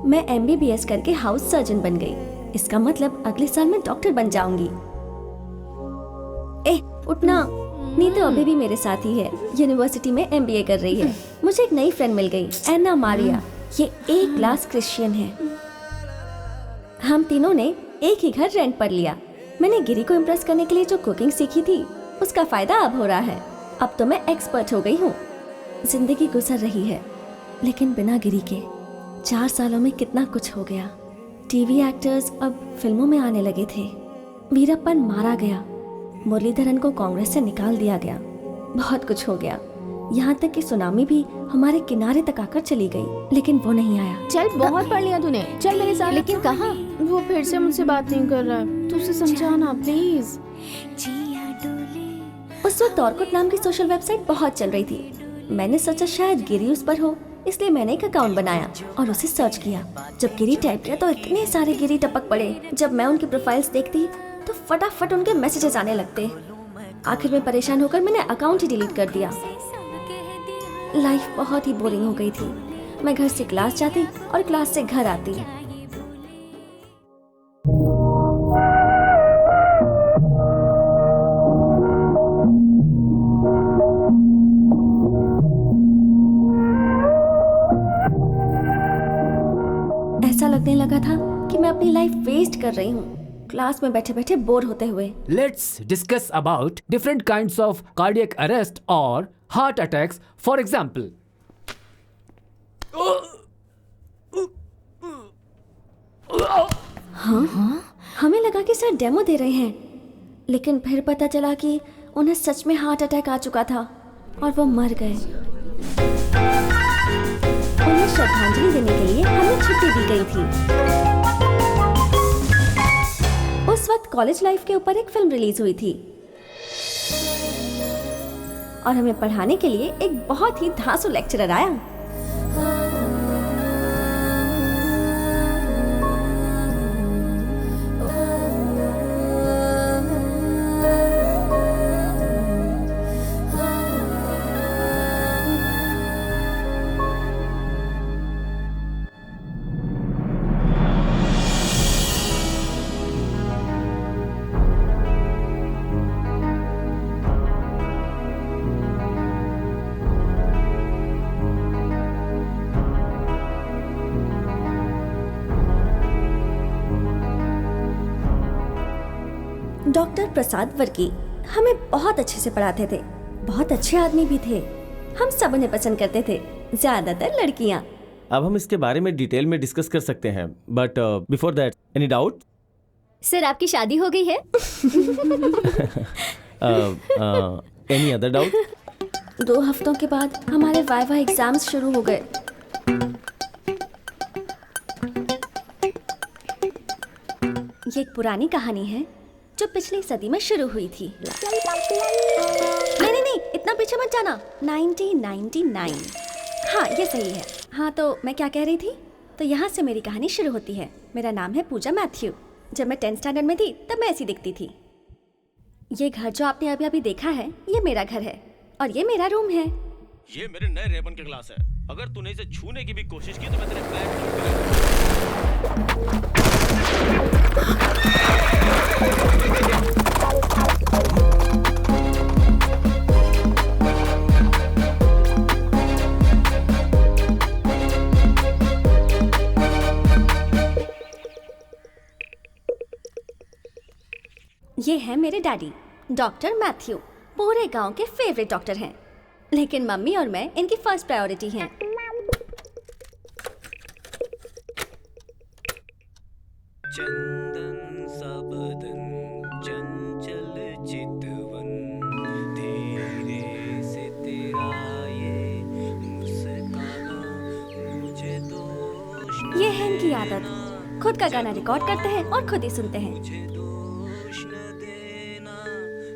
मैं MBBS करके house surgeon बन गई। इसका मतलब अगले साल मैं डॉक्टर बन जाऊंगी। उठना। नीतू अभी भी मेरे साथ ही है, यूनिवर्सिटी में MBA कर रही है। मुझे एक नई फ्रेंड मिल गई, एना मारिया। ये A क्लास क्रिश्चियन है। हम तीनों ने एक ही घर रेंट पर लिया। मैंने गिरी को इम्प्रेस करने के लिए जो कुकिंग सीखी थी, उसका फायदा अब हो रहा है। अब तो मैं एक्सपर्ट हो गई हूँ। जिंदगी गुजर रही है, लेकिन बिना गिरी के। 4 सालों में कितना कुछ हो गया। टीवी एक्टर्स अब फिल्मों में आने लगे थे। वीरप्पन मारा गया। मुरलीधरन को कांग्रेस से निकाल दिया गया। बहुत कुछ हो गया, यहाँ तक कि सुनामी भी हमारे किनारे तक आकर चली गई, लेकिन वो नहीं आया। चल, बहुत पढ़ लिया तूने, चल मेरे साथ। लेकिन कहाँ? वो फिर से मुझसे बात नहीं कर रहा है, तू उसे समझाना प्लीज। उस वक्त ऑर्कुट नाम की सोशल वेबसाइट बहुत चल रही थी। मैंने सोचा शायद गिरी उस पर हो, इसलिए मैंने एक अकाउंट बनाया और उसे सर्च किया। जब गिरी टाइप किया तो इतने सारे गिरी टपक पड़े। जब मैं उनकी प्रोफाइल्स देखती तो फटाफट उनके मैसेजेस आने लगते। आखिर में परेशान होकर मैंने अकाउंट ही डिलीट कर दिया। लाइफ बहुत ही बोरिंग हो गई थी। मैं घर से क्लास जाती और क्लास से घर आती। ऐसा लगने लगा था कि मैं अपनी लाइफ वेस्ट कर रही हूँ, क्लास में बैठे बैठे बोर होते हुए। Let's discuss about different kinds of cardiac arrest or heart attacks. For example, हाँ? हमें लगा कि सर डेमो दे रहे हैं, लेकिन फिर पता चला कि उन्हें सच में हार्ट अटैक आ चुका था और वो मर गए। उन्हें श्रद्धांजलि देने के लिए हमें छुट्टी दी गई थी। उस वक्त कॉलेज लाइफ के ऊपर एक फिल्म रिलीज हुई थी और हमें पढ़ाने के लिए एक बहुत ही धांसू लेक्चरर आया। डॉक्टर प्रसाद वर्की हमें बहुत अच्छे से पढ़ाते थे। बहुत अच्छे आदमी भी थे। हम सब उन्हें पसंद करते थे, ज्यादातर लड़कियां। अब हम इसके बारे में डिटेल में डिस्कस कर सकते हैं, but before that any doubt? Sir, आपकी शादी हो गई है? Any other doubt? 2 हफ्तों के बाद हमारे वाइवा एग्जाम्स शुरू हो गए। ये एक पुरानी कहानी है जो पिछली सदी में शुरू हुई थी। नहीं, इतना पीछे मत जाना। 1999। हाँ, ये सही है। हाँ, तो मैं क्या कह रही थी? तो यहाँ से मेरी कहानी शुरू होती है। मेरा नाम है पूजा मैथ्यू। जब मैं 10th स्टैंडर्ड में थी तब मैं ऐसी दिखती थी। ये घर जो आपने अभी अभी देखा है, ये मेरा घर है और ये मेरा रूम है। ये मेरे नए रेबन के ग्लास है। अगर तूने इसे छूने की भी कोशिश की तो मैं तेरे पैर ये है मेरे डैडी, डॉक्टर मैथ्यू। पूरे गांव के फेवरेट डॉक्टर हैं, लेकिन मम्मी और मैं इनकी फर्स्ट प्रायोरिटी हैं। चंदन सा बदन चंचल चितवन धीरे से तेरा ये मुस्काना मुझे दोष ये है इनकी आदत, खुद का गाना रिकॉर्ड करते हैं और खुद ही सुनते हैं।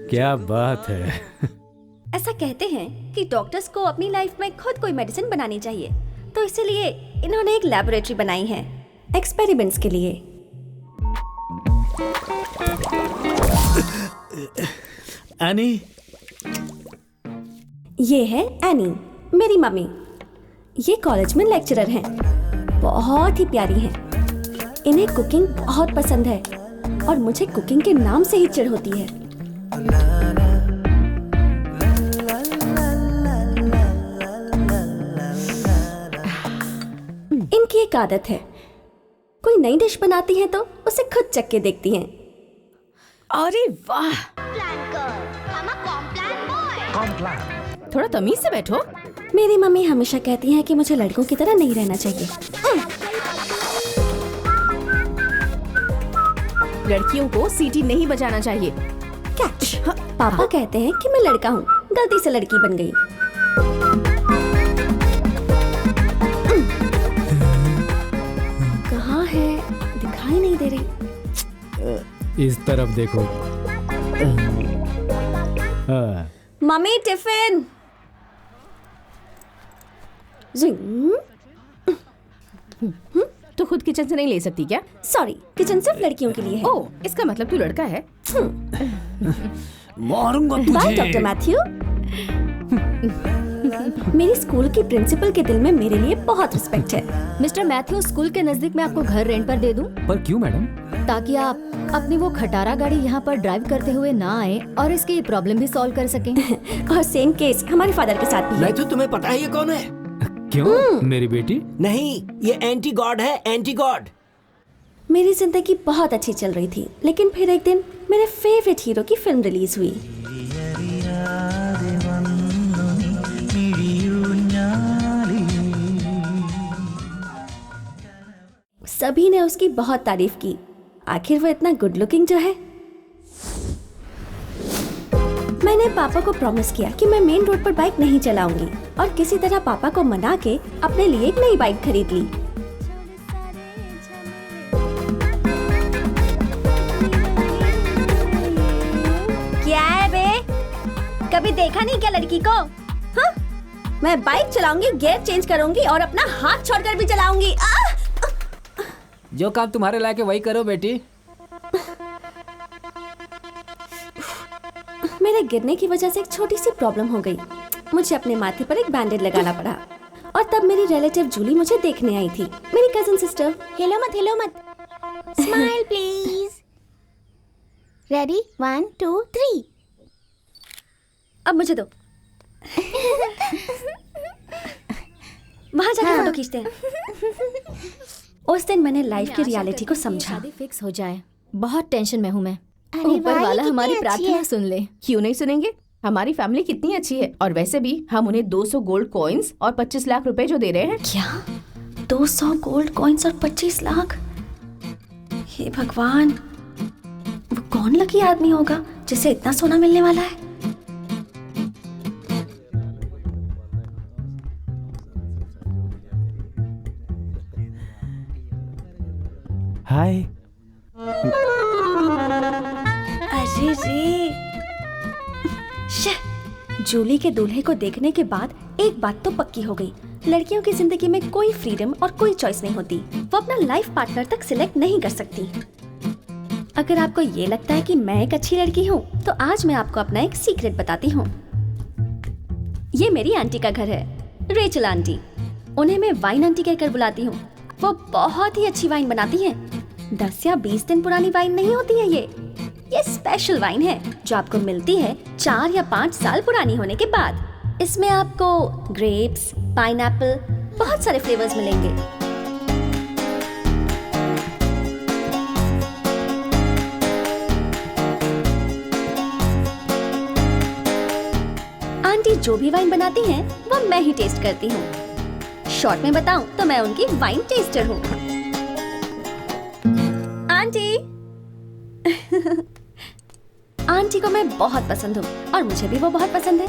क्या बात है। ऐसा कहते हैं कि डॉक्टर्स को अपनी लाइफ में खुद कोई मेडिसिन बनानी चाहिए, तो इसीलिए इन्होंने एक लैबोरेटरी बनाई है एक्सपेरिमेंट्स के लिए। एनी? ये है एनी, मेरी मम्मी। ये कॉलेज में लेक्चरर हैं। बहुत ही प्यारी हैं। इन्हें कुकिंग बहुत पसंद है और मुझे कुकिंग के नाम से ही चिढ़ होती है। इनकी एक आदत है, कोई नई डिश बनाती हैं तो उसे खुद चख के देखती हैं। अरे वाह, थोड़ा तमीज से बैठो। मेरी मम्मी हमेशा कहती हैं कि मुझे लड़कों की तरह नहीं रहना चाहिए। लड़कियों को सीटी नहीं बजाना चाहिए। कैच। पापा कहते हैं कि मैं लड़का हूँ, गलती से लड़की बन गई। कहाँ है? दिखाई नहीं दे रही। इस तरफ देखो। हाँ। Mummy tiffin. तो खुद किचन से नहीं ले सकती क्या? सॉरी, किचन सिर्फ लड़कियों के लिए है। ओह, इसका मतलब तू लड़का है। मारूंगा बाय तुझे। Doctor Matthew. मेरी स्कूल की प्रिंसिपल के दिल में मेरे लिए बहुत रिस्पेक्ट है। मिस्टर मैथ्यू, स्कूल के नजदीक मैं आपको घर रेंट पर दे दूं, पर क्यों मैडम? ताकि आप अपनी वो खटारा गाड़ी यहाँ पर ड्राइव करते हुए ना आए और इसकी प्रॉब्लम भी सॉल्व कर सकें। और सेम केस हमारे फादर के साथ भी है। मैथ्यू, तुम्हें पता है ये कौन है? क्यों मेरी बेटी? नहीं, ये एंटी गॉड है, एंटी गॉड। मेरी जिंदगी बहुत अच्छी चल रही थी, लेकिन फिर एक दिन मेरे फेवरेट हीरो की फिल्म रिलीज हुई। सभी ने उसकी बहुत तारीफ की। आखिर वो इतना गुड लुकिंग जो है। मैंने पापा को प्रॉमिस किया कि मैं मेन रोड पर बाइक नहीं चलाऊंगी और किसी तरह पापा को मना के अपने लिए एक नई बाइक खरीद ली। क्या है बे? कभी देखा नहीं क्या लड़की को? हाँ? मैं बाइक चलाऊंगी, गियर चेंज करूंगी और अपना हाथ छोड़कर भी चलाऊंगी। जो काम तुम्हारे लायक है वही करो बेटी। मेरे गिरने की वजह से एक छोटी सी प्रॉब्लम हो गई। मुझे अपने माथे पर एक बैंडेज लगाना पड़ा और तब मेरी रिलेटिव जूली मुझे देखने आई थी, मेरी कजिन सिस्टर। हिलो मत। Smile please. रेडी, 1 2 3। अब मुझे दो। वहां जाकर फोटो खींचते हैं। उस दिन मैंने लाइफ की रियलिटी को समझा। शादी फिक्स हो जाए। बहुत टेंशन में हूँ मैं। अरे ऊपर वाह, ये वाला कितनी हमारी अच्छी प्रार्थना है। सुन ले। क्यों नहीं सुनेंगे? हमारी फैमिली कितनी अच्छी है। और वैसे भी हम उन्हें 200 गोल्ड कॉइन्स और 25 लाख रुपए जो दे रहे हैं। क्या? 200 गोल्ड कॉइन्स और 25 लाख? हे भगवान, वो कौन लकी आदमी होगा जिसे इतना सोना मिलने वाला है? हाय। अरे रे, जूली के दूल्हे को देखने के बाद एक बात तो पक्की हो गई, लड़कियों की जिंदगी में कोई फ्रीडम और कोई चॉइस नहीं होती। वो अपना लाइफ पार्टनर तक सिलेक्ट नहीं कर सकती। अगर आपको ये लगता है कि मैं एक अच्छी लड़की हूँ, तो आज मैं आपको अपना एक सीक्रेट बताती हूँ। ये मेरी आंटी का घर है, रेचल आंटी। उन्हें मैं वाइन आंटी कहकर बुलाती हूँ। वो बहुत ही अच्छी वाइन बनाती हैं। 10 या 20 दिन पुरानी वाइन नहीं होती है ये स्पेशल वाइन है जो आपको मिलती है 4 या 5 साल पुरानी होने के बाद। इसमें आपको ग्रेप्स, पाइनएप्पल, बहुत सारे फ्लेवर्स मिलेंगे। आंटी जो भी वाइन बनाती हैं, वो मैं ही टेस्ट करती हूँ। शॉर्ट में बताऊं तो मैं उनकी वाइन टेस्टर हूँ। आंटी आंटी को मैं बहुत पसंद हूँ और मुझे भी वो बहुत पसंद है।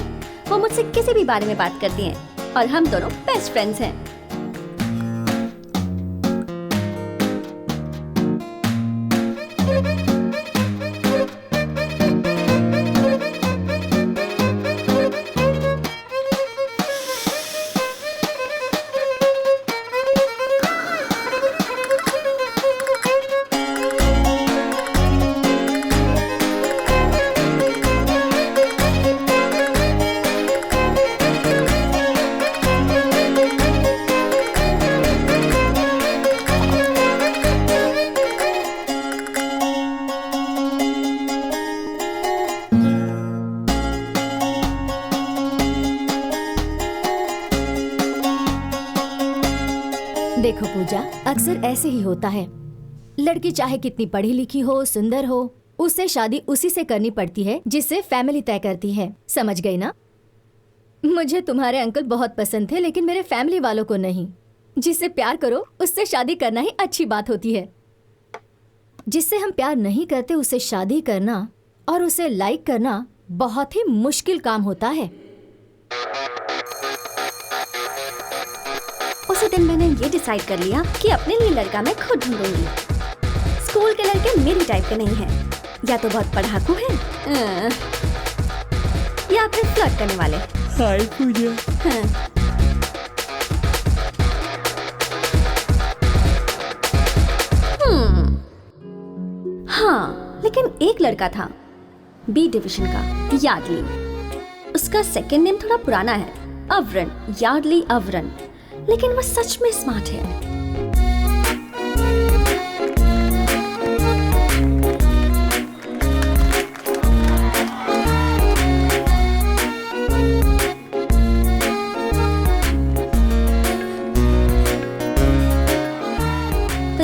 वो मुझसे किसी भी बारे में बात करती हैं और हम दोनों बेस्ट फ्रेंड्स हैं। पूजा, अक्सर ऐसे ही होता है। लड़की चाहे कितनी पढ़ी लिखी हो, सुंदर हो, उससे शादी उसी से करनी पड़ती है जिससे फैमिली तय करती है। समझ गई ना? मुझे तुम्हारे अंकल बहुत पसंद थे, लेकिन मेरे फैमिली वालों को नहीं। जिससे प्यार करो उससे शादी करना ही अच्छी बात होती है। जिससे हम प्यार नहीं करते उससे शादी करना और उसे लाइक करना बहुत ही मुश्किल काम होता है। उसी दिन मैंने ये डिसाइड कर लिया कि अपने लिए लड़का मैं खुद ढूंढूंगी। स्कूल के लड़के मेरी टाइप के नहीं हैं, या तो बहुत पढ़ाकू हैं, या फिर फ्लर्ट करने वाले। हाय पूजा। हाँ, लेकिन एक लड़का था बी डिवीजन का, यार्डली। उसका सेकंड नेम थोड़ा पुराना है, अवरन, यार्डली अवरन, लेकिन वो सच में स्मार्ट है।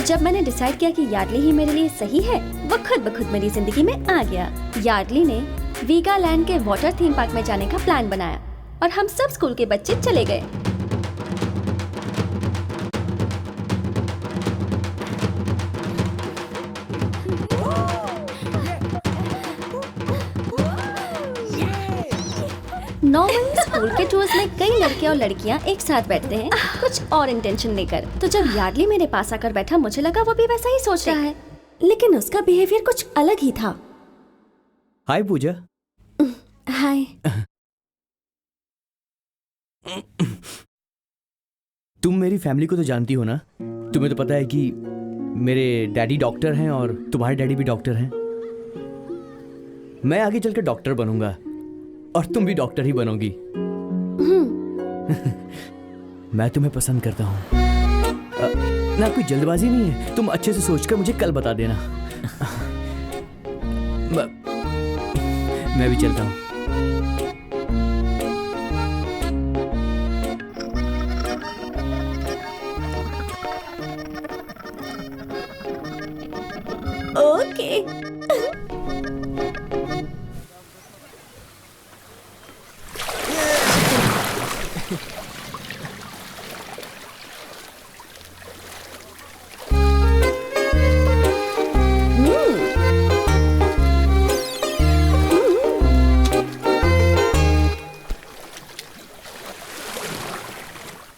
जब मैंने डिसाइड किया कि यार्डली ही मेरे लिए सही है, वो खुद ब खुद मेरी जिंदगी में आ गया। यार्डली ने वीगालैंड के वाटर थीम पार्क में जाने का प्लान बनाया और हम सब स्कूल के बच्चे चले गए। नॉर्मली स्कूल के टूर्स में कई लड़के और लड़कियां एक साथ बैठते हैं, कुछ और इंटेंशन लेकर। तो जब यार्डली मेरे पास आकर बैठा, मुझे लगा वो भी वैसा ही सोच रहा है, लेकिन उसका बिहेवियर कुछ अलग ही था। हाय पूजा। हाय। तुम मेरी फैमिली को तो जानती हो ना? तुम्हें तो पता है कि मेरे डैडी डॉक्टर हैं और तुम्हारे डैडी भी डॉक्टर हैं। मैं आगे चलकर डॉक्टर बनूंगा और तुम भी डॉक्टर ही बनोगी। मैं तुम्हें पसंद करता हूँ ना, कोई जल्दबाजी नहीं है। तुम अच्छे से सोचकर मुझे कल बता देना। मैं भी चलता हूँ। ओके।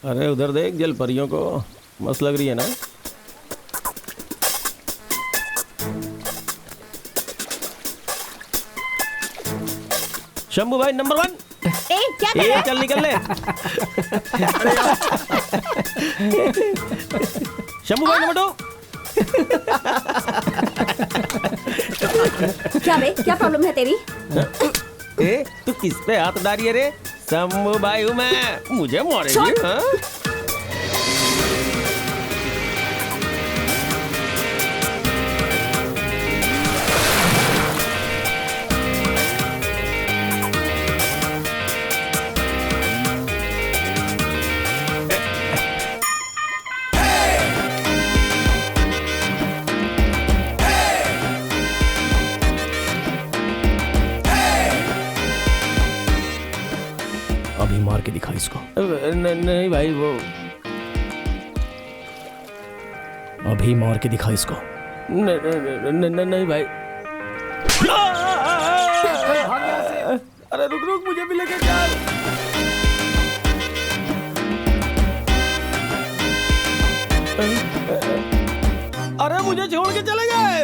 अरे उधर देख, जल परियों को मस्त लग रही है ना। शंभू भाई नंबर 1। क्या चल निकल ले। शंभू भाई नंबर 2। क्या बे, क्या प्रॉब्लम है तेरी? तू किस पे हाथ डाली है रे? शंभू भाई हूँ मैं, मुझे मारेगी? हाँ? अभी मार के दिखा इसको। नहीं भाई, वो अभी मार के दिखा इसको। नहीं भाई। अरे रुक रुक, मुझे भी लेके चल। अरे मुझे छोड़ के चले गए।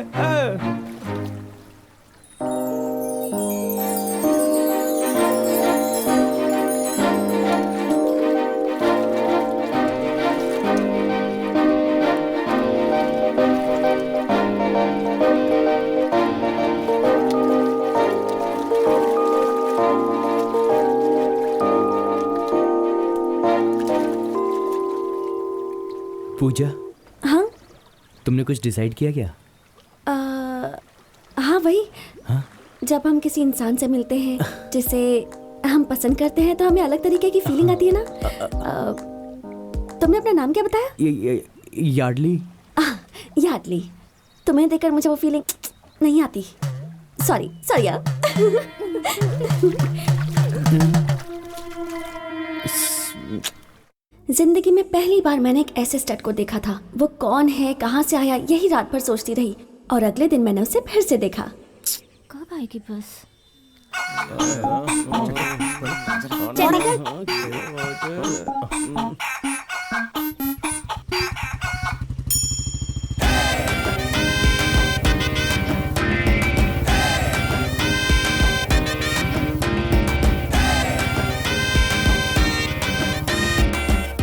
पूजा, हाँ? तुमने कुछ डिसाइड किया क्या? हाँ वही। हाँ? जब हम किसी इंसान से मिलते हैं जिसे हम पसंद करते हैं, तो हमें अलग तरीके की फीलिंग आती है ना। तुमने अपना नाम क्या बताया? यार्डली। यार्डली, तुम्हें देखकर मुझे वो फीलिंग नहीं आती। सॉरी सॉरी यार। जिंदगी में पहली बार मैंने एक ऐसे स्टड को देखा था। वो कौन है, कहाँ से आया, यही रात भर सोचती रही और अगले दिन मैंने उसे फिर से देखा। कब आएगी बस?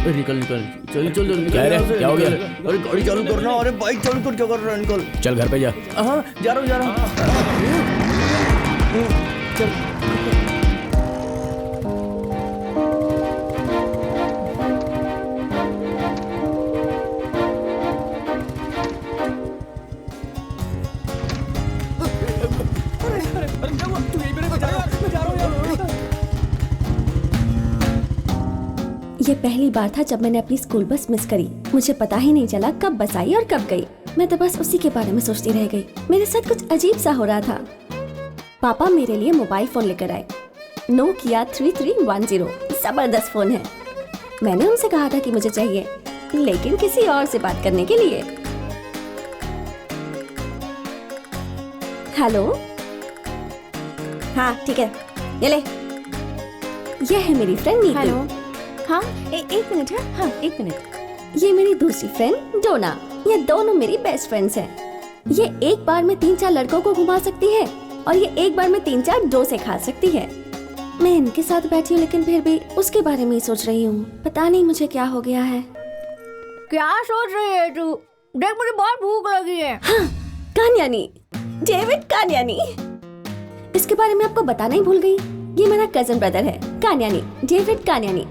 निकल निकल, चल चल चल। क्या रे, क्या हो गया? अरे गाड़ी चालू करना, अरे बाइक चालू कर, क्या कर रहा है? निकल। चल घर पे जा। हाँ जा रहा हूँ जा रहा हूँ। चल। ये पहली बार था जब मैंने अपनी स्कूल बस मिस करी। मुझे पता ही नहीं चला कब बस आई और कब गई। मैं तो बस उसी के बारे में सोचती रह गई। मेरे साथ कुछ अजीब सा हो रहा था। पापा मेरे लिए मोबाइल फोन लेकर आए, नोकिया 3310। जबरदस्त फोन है। मैंने उनसे कहा था कि मुझे चाहिए, लेकिन किसी और से बात करने के लिए। हेलो, हाँ ठीक है, ये ले। ये है मेरी फ्रेंड नीतू। हेलो, हाँ एक मिनट है। हाँ एक मिनट। ये मेरी दूसरी फ्रेंड डोना। ये दोनों मेरी बेस्ट फ्रेंड्स हैं। ये एक बार में 3-4 लड़कों को घुमा सकती है और ये एक बार में 3-4 डोसे खा सकती है। मैं इनके साथ बैठी हूँ लेकिन फिर भी उसके बारे में ही सोच रही हूँ। पता नहीं मुझे क्या हो गया है। क्या सोच रही है तू? देख मुझे बहुत भूख लगी है। हाँ, कान्यानी, डेविड कान्यानी। इसके बारे में आपको बताना ही भूल गई। ये मेरा कजन ब्रदर है, कान्यानी, डेविड कान्यानी।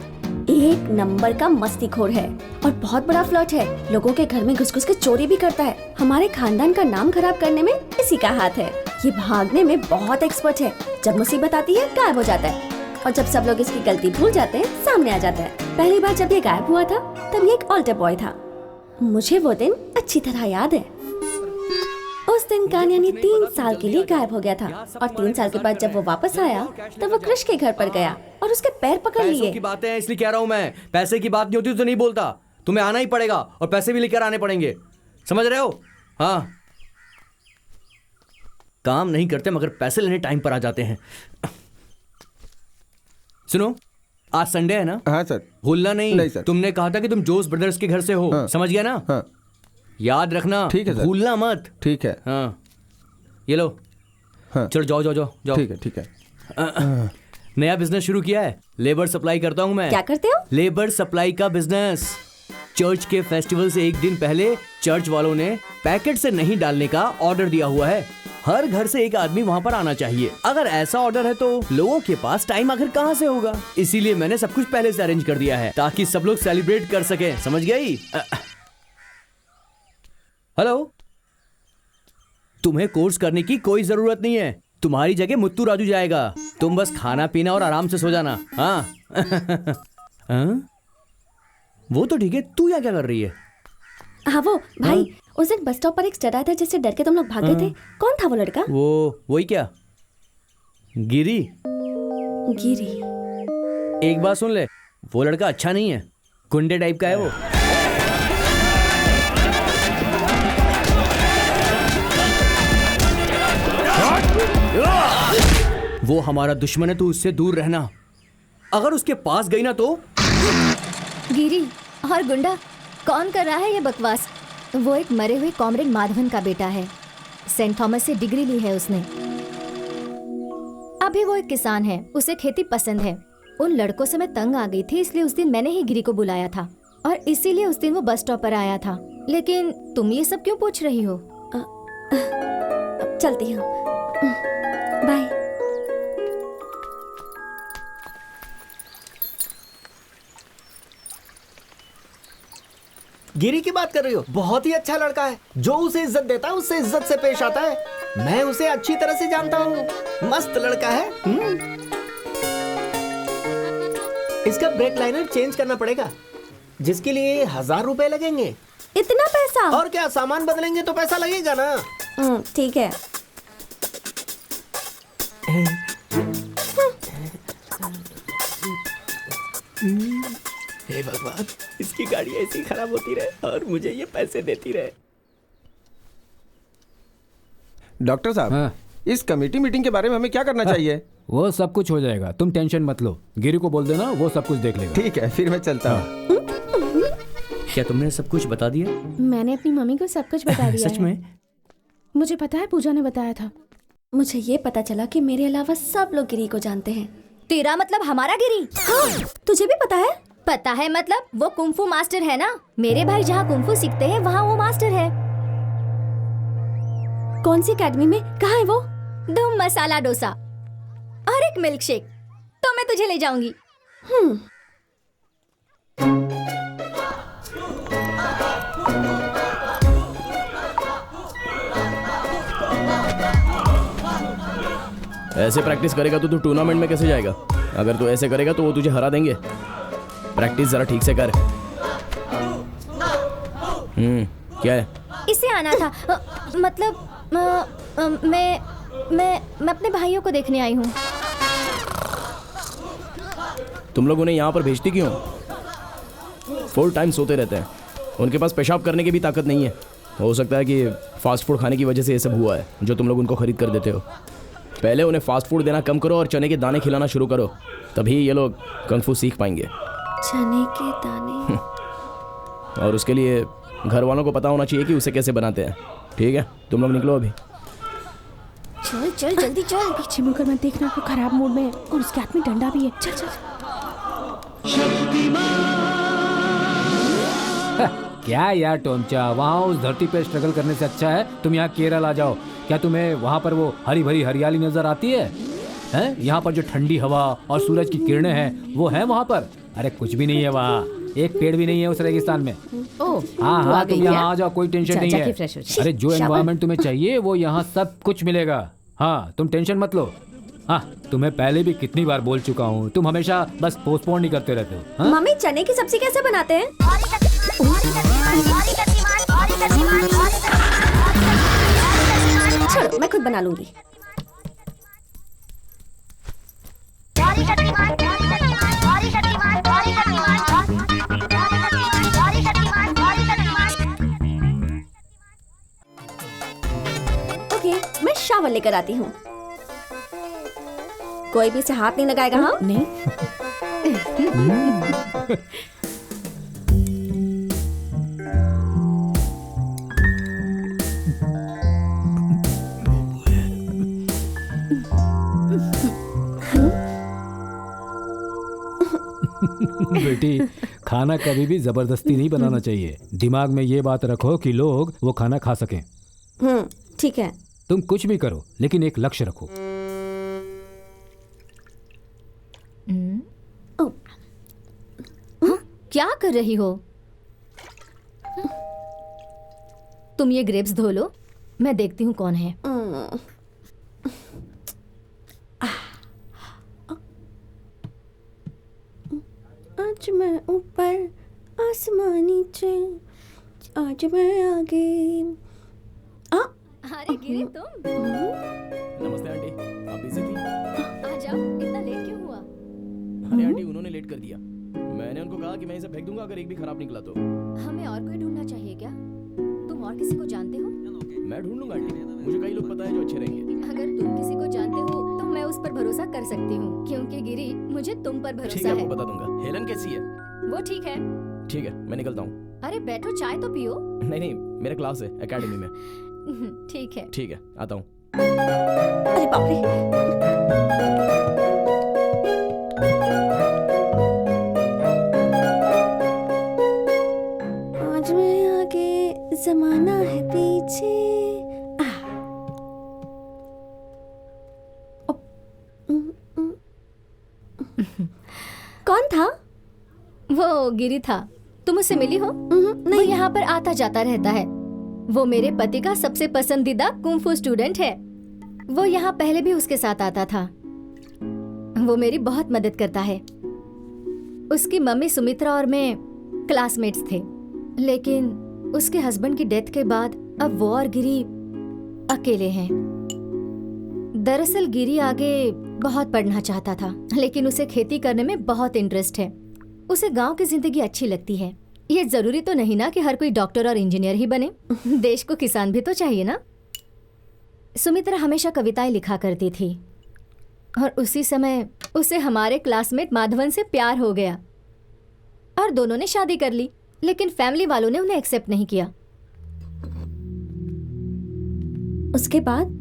एक नंबर का मस्तीखोर है और बहुत बड़ा फ्लर्ट है। लोगों के घर में घुस-घुस के चोरी भी करता है। हमारे खानदान का नाम खराब करने में इसी का हाथ है। ये भागने में बहुत एक्सपर्ट है। जब मुसीबत आती है गायब हो जाता है और जब सब लोग इसकी गलती भूल जाते हैं सामने आ जाता है। पहली बार जब ये गायब हुआ था तब ये एक ऑल्टर बॉय था। मुझे वो दिन अच्छी तरह याद है। उस दिन कान्यानी 3 साल के लिए गायब हो गया था और 3 साल के बाद जब वो वापस आया तब वो कृष के घर पर गया और उसके पैर पकड़ लिए। पैसों की बातें हैं इसलिए कह रहा हूँ मैं। पैसे की बात नहीं होती तो नहीं बोलता। तुम्हें आना ही पड़ेगा और पैसे भी लेकर आने पड़ेंगे, समझ रहे हो? हाँ, काम नहीं करते मगर पैसे लेने टाइम पर आ जाते हैं। सुनो, आज संडे है ना? हाँ सर। भूलना नहीं। नहीं सर। तुमने कहा था कि तुम जोस ब्रदर्स के घर से हो। हाँ। समझ गया ना? हाँ। याद रखना। ठीक है सर। भूलना मत। ठीक है। हाँ, ये लो। हाँ। चलो जाओ जाओ जाओ जाओ। ठीक है ठीक है। नया बिजनेस शुरू किया है, लेबर सप्लाई करता हूँ मैं। क्या करते हो? लेबर सप्लाई का बिजनेस। चर्च के फेस्टिवल से एक दिन पहले चर्च वालों ने पैकेट से नहीं डालने का ऑर्डर दिया हुआ है। हर घर से एक आदमी वहाँ पर आना चाहिए। अगर ऐसा ऑर्डर है तो लोगों के पास टाइम आखिर कहाँ से होगा? इसीलिए मैंने सब कुछ पहले से अरेंज कर दिया है ताकि सब लोग सेलिब्रेट कर सके। समझ गई? हेलो, तुम्हें कोर्स करने की कोई जरूरत नहीं है। तुम्हारी जगह मुत्तू राजू जाएगा। तुम बस खाना पीना और आराम से सो जाना। हाँ। हाँ? वो तो ठीक है, तू यहाँ क्या कर रही है? हाँ वो भाई, उस दिन बस स्टॉप पर एक स्टड आया था जिससे डर के तुम लोग भागे थे। कौन था वो लड़का? वही क्या, गिरी। गिरी? एक बात सुन ले, वो लड़का अच्छा नहीं है, गुंडे टाइप का है वो। वो हमारा दुश्मन है, तू उससे दूर रहना। अगर उसके पास गई ना तो। गिरी और गुंडा, कौन कर रहा है ये बकवास? वो एक मरे हुए कॉमरेड माधवन का बेटा है। सेंट थॉमस से डिग्री ली है उसने। अभी वो एक किसान है, उसे खेती पसंद है। उन लड़कों से मैं तंग आ गई थी, इसलिए उस दिन मैंने ही गिरी को बुलाया था और इसीलिए उस दिन वो बस स्टॉप पर आया था। लेकिन तुम ये सब क्यों पूछ रही हो? चलती हूँ, बाय। गिरी की बात कर रही हो? बहुत ही अच्छा लड़का है। जो उसे इज्जत देता है उससे इज्जत से पेश आता है। मैं उसे अच्छी तरह से जानता हूँ। मस्त लड़का है। इसका ब्रेक लाइनर चेंज करना पड़ेगा, जिसके लिए 1000 रुपए लगेंगे। इतना पैसा? और क्या, सामान बदलेंगे तो पैसा लगेगा ना। ठीक है। हे भगवान, इसकी गाड़ी ऐसी खराब होती रहे और मुझे ये पैसे देती रहे। डॉक्टर साहब, हाँ। इस कमेटी मीटिंग के बारे में हमें क्या करना चाहिए? वो सब कुछ हो जाएगा, तुम टेंशन मत लो। गिरी को बोल देना, वो सब कुछ देख लेगा। ठीक है, फिर मैं चलता हूँ। क्या तुमने सब कुछ बता दिया? मैंने अपनी मम्मी को सब कुछ बता दिया सच है। में? मुझे पता है, पूजा ने बताया था। मुझे ये पता चला कि मेरे अलावा सब लोग गिरी को जानते हैं। तेरा मतलब हमारा गिरी? हाँ, तुझे भी पता है? पता है मतलब वो कुंफू मास्टर है ना। मेरे भाई जहाँ कुंफू सीखते हैं वहाँ वो मास्टर है। कौन सी एकेडमी में? कहाँ है वो? धूम मसाला डोसा और एक मिल्क शेक, तो मैं तुझे ले जाऊंगी। ऐसे प्रैक्टिस करेगा तो तू टूर्नामेंट में कैसे जाएगा? अगर तू ऐसे करेगा तो वो तुझे हरा देंगे। प्रैक्टिस जरा ठीक से कर। क्या है? इसे आना था। मतलब मैं अपने भाइयों को देखने आई हूँ। तुम लोग उन्हें यहाँ पर भेजती क्यों? फुल टाइम सोते रहते हैं, उनके पास पेशाब करने की भी ताकत नहीं है। हो सकता है कि फास्ट फूड खाने की वजह से ये सब हुआ है जो तुम लोग उनको खरीद कर देते हो। पहले उन्हें फास्ट फूड देना कम करो और चने के दाने खिलाना शुरू करो, तभी ये लोग कंग-फू सीख पाएंगे। चने के दाने? और उसके लिए घर वालों को पता होना चाहिए कि उसे कैसे बनाते हैं। ठीक है, तुम लोग निकलो अभी। चल चल जल्दी चल। पीछे मुड़कर मत देखना, वो खराब मूड में है और उसके हाथ में डंडा भी है। चल चल। क्या यार टोमचा, वहाँ उस धरती पे स्ट्रगल करने से अच्छा है तुम यहाँ केरल आ जाओ। क्या तुम्हें वहाँ पर वो हरी भरी हरियाली नजर आती है? हैं? यहाँ पर जो ठंडी हवा और सूरज की किरणें हैं वो है वहाँ पर? अरे कुछ भी नहीं है वहाँ, एक पेड़ भी नहीं है उस रेगिस्तान में। ओह, हाँ तू आ हाँ, गई तुम यहाँ क्या? आ जाओ, कोई टेंशन नहीं जाके है। फ्रेश हो जा। अरे जो शाबाश। एनवायरनमेंट तुम्हें चाहिए वो यहाँ सब कुछ मिलेगा। हाँ, तुम टेंशन मत लो। हाँ, तुम्हें पहले भी कितनी बार बोल चुका हूँ, तुम हमेशा बस पोस्टपोन ही करते रहते हो। हाँ? मम्मी चने की सब्जी कैसे बनाते हैं? छोड़ो, मैं खुद बना लूंगी। ओके, मैं शावर लेकर आती हूँ। कोई भी इसे हाथ नहीं लगाएगा? हाँ नहीं। बेटी, खाना कभी भी जबरदस्ती नहीं बनाना चाहिए। दिमाग में ये बात रखो कि लोग वो खाना खा सकें। ठीक है। तुम कुछ भी करो लेकिन एक लक्ष्य रखो। क्या कर रही हो? तुम ये ग्रेप्स धो लो, मैं देखती हूँ कौन है। आज मैं ऊपर आसमान नीचे, आज मैं आगे। अरे गिरी तुम? नमस्ते आंटी, आप बिजी थी? आ जाओ, इतना लेट क्यों हुआ? अरे आंटी, उन्होंने लेट कर दिया। मैंने उनको कहा कि मैं इसे फेंक दूंगा अगर एक भी खराब निकला तो। हमें और कोई ढूंढना चाहिए क्या? तुम और किसी को जानते हो? मैं ढूंढ लूंगा आंटी, मुझे कई लोग पता है जो अच्छे रहेंगे। अगर तुम किसी को जानते हो तो मैं उस पर भरोसा कर सकती हूँ, क्योंकि गिरी मुझे तुम पर ठीक भरोसा है, है। आपको बता दूंगा। हेलन कैसी है? वो ठीक है। ठीक है, मैं निकलता हूँ। अरे बैठो, चाय तो पियो। नहीं नहीं, मेरा क्लास है एकेडमी में। ठीक है। ठीक है, आता हूँ। अरे बाप रे। आज मैं आगे, जमाना है पीछे। कौन था? वो गिरी था। तुम उससे मिली हो? वो यहाँ पर आता जाता रहता है। वो मेरे पति का सबसे पसंदीदा कुंफू स्टूडेंट है। वो यहाँ पहले भी उसके साथ आता था। वो मेरी बहुत मदद करता है। उसकी मम्मी सुमित्रा और मैं क्लासमेट्स थे, लेकिन उसके हस्बैंड की डेथ के बाद अब वो और गिरी अकेले हैं। दरअसल गिरी आगे बहुत पढ़ना चाहता था, लेकिन उसे खेती करने में बहुत इंटरेस्ट है। उसे गांव की जिंदगी अच्छी लगती है। ये जरूरी तो नहीं ना कि हर कोई डॉक्टर और इंजीनियर ही बने। देश को किसान भी तो चाहिए ना। सुमित्रा हमेशा कविताएं लिखा करती थी और उसी समय उसे हमारे क्लासमेट माधवन से प्यार हो गया और दोनों ने शादी कर ली, लेकिन फैमिली वालों ने उन्हें एक्सेप्ट नहीं किया। उसके बाद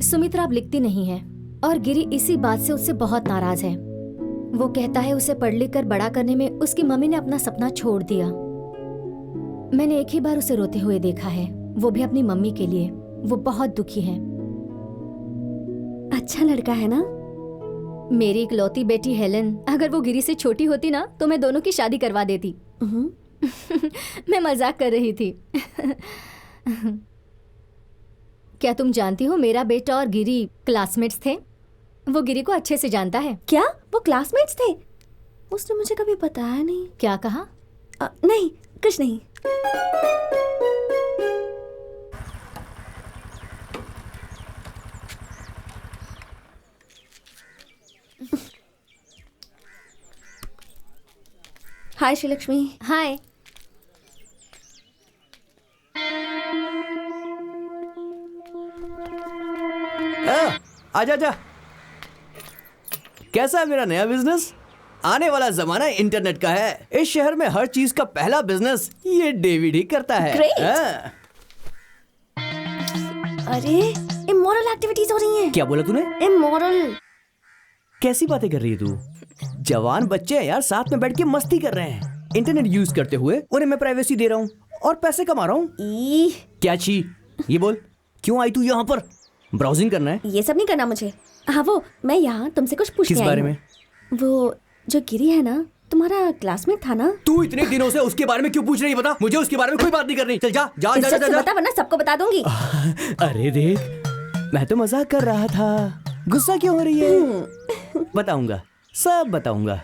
सुमित्रा अब लिखती नहीं है और गिरी इसी बात से उससे बहुत नाराज है। वो कहता है उसे पढ़ लिख कर बड़ा करने में उसकी मम्मी ने अपना सपना छोड़ दिया। मैंने एक ही बार उसे रोते हुए देखा है, वो भी अपनी मम्मी के लिए। वो बहुत दुखी है। अच्छा लड़का है ना? मेरी इकलौती बेटी हेलन, अगर वो गिरी से छोटी होती ना तो मैं दोनों की शादी करवा देती। मैं मजाक कर रही थी। क्या तुम जानती हो मेरा बेटा और गिरी क्लासमेट्स थे। वो गिरी को अच्छे से जानता है। क्या वो क्लासमेट्स थे? उसने मुझे कभी बताया नहीं। क्या कहा? नहीं, कुछ नहीं। हाय श्रीलक्ष्मी। हाय। आजा आजा। कैसा है मेरा नया बिजनेस? आने वाला जमाना इंटरनेट का है। इस शहर में हर चीज का पहला बिजनेस ये डेविड ही करता है। अरे इमोरल एक्टिविटीज हो रही हैं। क्या बोला तूने? इमोरल। कैसी बातें कर रही है तू? जवान बच्चे हैं यार, साथ में बैठ के मस्ती कर रहे हैं। इंटरनेट यूज करते हुए उन्हें मैं प्राइवेसी दे रहा हूँ और पैसे कमा रहा हूँ। क्या छी? ये बोल, क्यों आई तू यहाँ पर? ब्राउजिंग करना है? ये सब नहीं करना मुझे। हाँ वो मैं यहाँ तुमसे कुछ पूछने किस बारे में? वो जो गिरी है ना, तुम्हारा क्लासमेट था ना? तू इतने दिनों से उसके बारे में क्यों पूछ रही है? बता मुझे, उसके बारे में कोई बात नहीं करनी। चल जा जा जा, जा, जा, जा। बता वरना सबको बता दूंगी। अरे देख, मैं तो मजाक कर रहा था। गुस्सा क्यों हो रही है? बताऊंगा, सब बताऊंगा।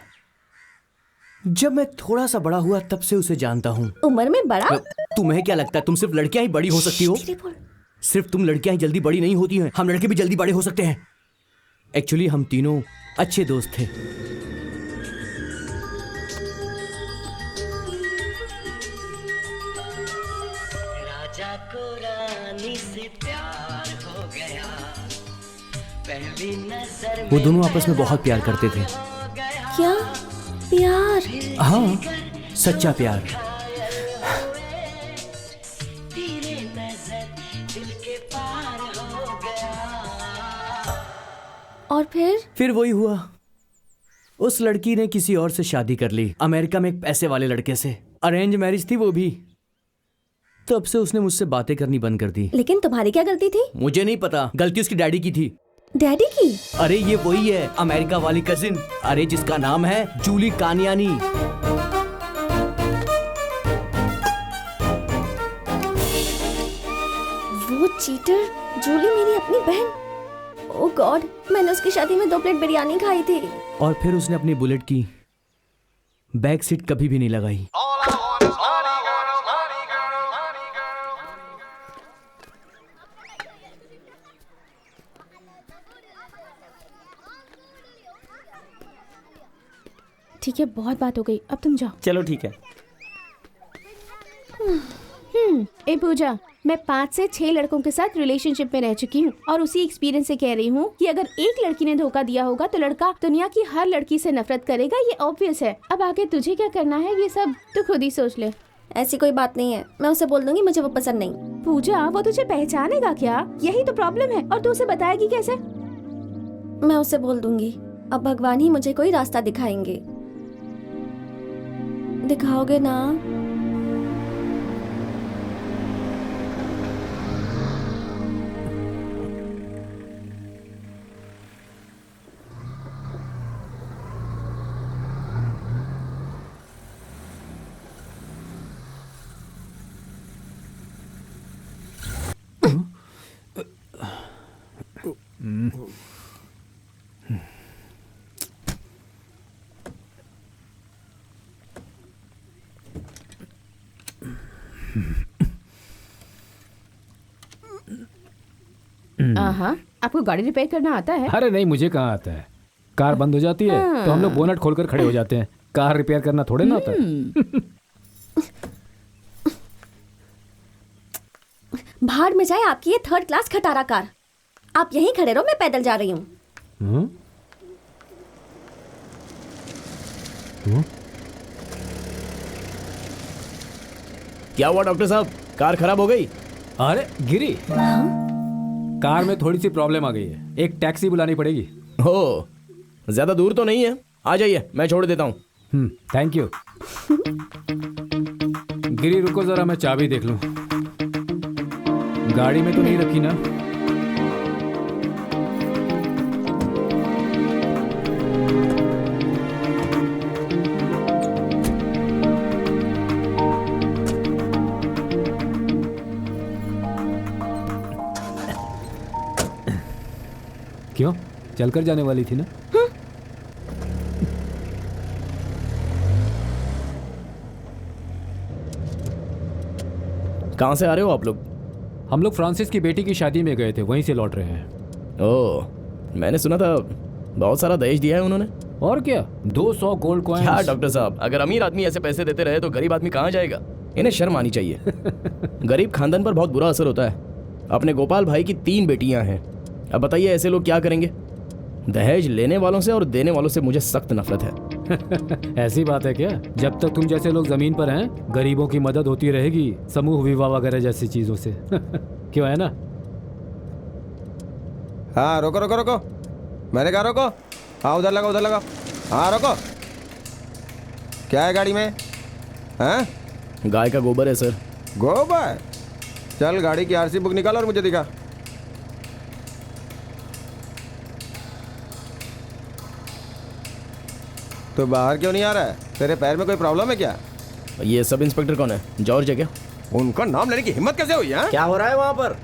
जब मैं थोड़ा सा बड़ा हुआ तब से उसे जानता हूँ। उम्र में बड़ा? तुम्हें क्या लगता है तुम सिर्फ लड़कियां ही बड़ी हो सकती हो? सिर्फ तुम लड़कियां ही जल्दी बड़ी नहीं होती हैं, हम लड़के भी जल्दी बड़े हो सकते हैं। एक्चुअली हम तीनों अच्छे दोस्त थे। राजा को रानी से प्यार हो गया, पहली नजर वो दोनों आपस में बहुत प्यार करते थे। क्या प्यार? हाँ, सच्चा प्यार। और फिर वही हुआ। उस लड़की ने किसी और से शादी कर ली, अमेरिका में एक पैसे वाले लड़के से। अरेंज मैरिज थी वो भी। तब से उसने मुझसे बातें करनी बंद कर दी। लेकिन तुम्हारी क्या गलती थी? मुझे नहीं पता, गलती उसकी डैडी की थी। डैडी की? अरे ये वही है, अमेरिका वाली कजिन। अरे जिसका नाम है जूली कानियानी। वो चीटर जूली मेरी अपनी बहन। ओह गॉड, मैंने उसकी शादी में 2 प्लेट बिरयानी खाई थी। और फिर उसने अपनी बुलेट की बैक सीट कभी भी नहीं लगाई। ठीक है, बहुत बात हो गई, अब तुम जाओ। चलो ठीक है। ए पूजा, मैं 5 से 6 लड़कों के साथ रिलेशनशिप में रह चुकी हूँ और उसी एक्सपीरियंस से कह रही हूँ कि अगर एक लड़की ने धोखा दिया होगा तो लड़का दुनिया की हर लड़की से नफरत करेगा। ये ऑब्वियस है। अब आगे तुझे क्या करना है ये सब तो खुद ही सोच ले। ऐसी कोई बात नहीं है, मैं उसे बोल दूंगी मुझे वो पसंद नहीं। पूजा, वो तुझे पहचानेगा क्या? यही तो प्रॉब्लम है। और तू उसे बताएगी कैसे? मैं उसे बोल दूंगी। अब भगवान ही मुझे कोई रास्ता दिखाएंगे। दिखाओगे ना? हाँ, आपको गाड़ी रिपेयर करना आता है? अरे नहीं, मुझे कहाँ आता है। कार बंद हो जाती है तो हम लोग बोनट खोलकर खड़े हो जाते हैं। कार रिपेयर करना थोड़े ना आता है। भाड़ में जाए आपकी ये 3rd क्लास खटारा कार। आप यहीं खड़े रहो, मैं पैदल जा रही हूँ। क्या हुआ डॉक्टर साहब, कार खराब हो गई? अरे गिरी, कार में थोड़ी सी प्रॉब्लम आ गई है, एक टैक्सी बुलानी पड़ेगी। हो, ज्यादा दूर तो नहीं है, आ जाइए, मैं छोड़ देता हूँ। Thank you. गिरी रुको जरा, मैं चाबी देख लूं। गाड़ी में तो नहीं रखी ना? क्यों, चलकर जाने वाली थी ना? कहाँ से आ रहे हो आप लोग? हम लोग फ्रांसिस की बेटी की शादी में गए थे, वहीं से लौट रहे हैं। ओह, मैंने सुना था बहुत सारा दहेज दिया है उन्होंने। और क्या, 200 गोल्ड कॉइन्स। क्या डॉक्टर साहब, अगर अमीर आदमी ऐसे पैसे देते रहे तो गरीब आदमी कहाँ जाएगा? इन्हें शर्म आनी चाहिए। गरीब खानदान पर बहुत बुरा असर होता है। अपने गोपाल भाई की 3 बेटियां हैं, अब बताइए ऐसे लोग क्या करेंगे? दहेज लेने वालों से और देने वालों से मुझे सख्त नफरत है। ऐसी बात है क्या? जब तक तुम जैसे लोग जमीन पर हैं, गरीबों की मदद होती रहेगी, समूह विवाह वगैरह जैसी चीजों से। क्यों, है ना? हाँ रोको रोको रोको, मैंने कहा रोको। हाँ उधर लगा, उधर लगा। हाँ रोको। क्या है गाड़ी में? हाँ, गाय का गोबर है सर। गोबर? चल गाड़ी की आरसी बुक निकाल और मुझे दिखा। तो बाहर क्यों नहीं आ रहा है? तेरे पैर में कोई प्रॉब्लम है क्या? ये सब इंस्पेक्टर कौन है? जॉर्ज है क्या? उनका नाम लेने की हिम्मत कैसे हुई? क्या हो रहा है वहाँ पर?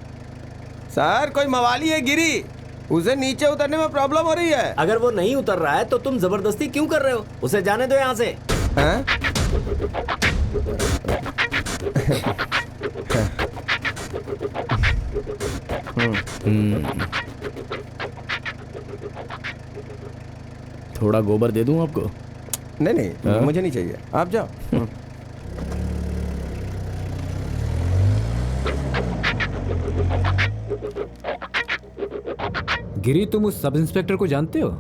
सर कोई मवाली है गिरी, उसे नीचे उतरने में प्रॉब्लम हो रही है। अगर वो नहीं उतर रहा है तो तुम जबरदस्ती क्यों कर रहे हो? उसे जाने दो यहाँ से। हैं? थोड़ा गोबर दे दूं आपको? नहीं नहीं, मुझे नहीं चाहिए, आप जाओ। गिरी, तुम उस सब इंस्पेक्टर को जानते हो?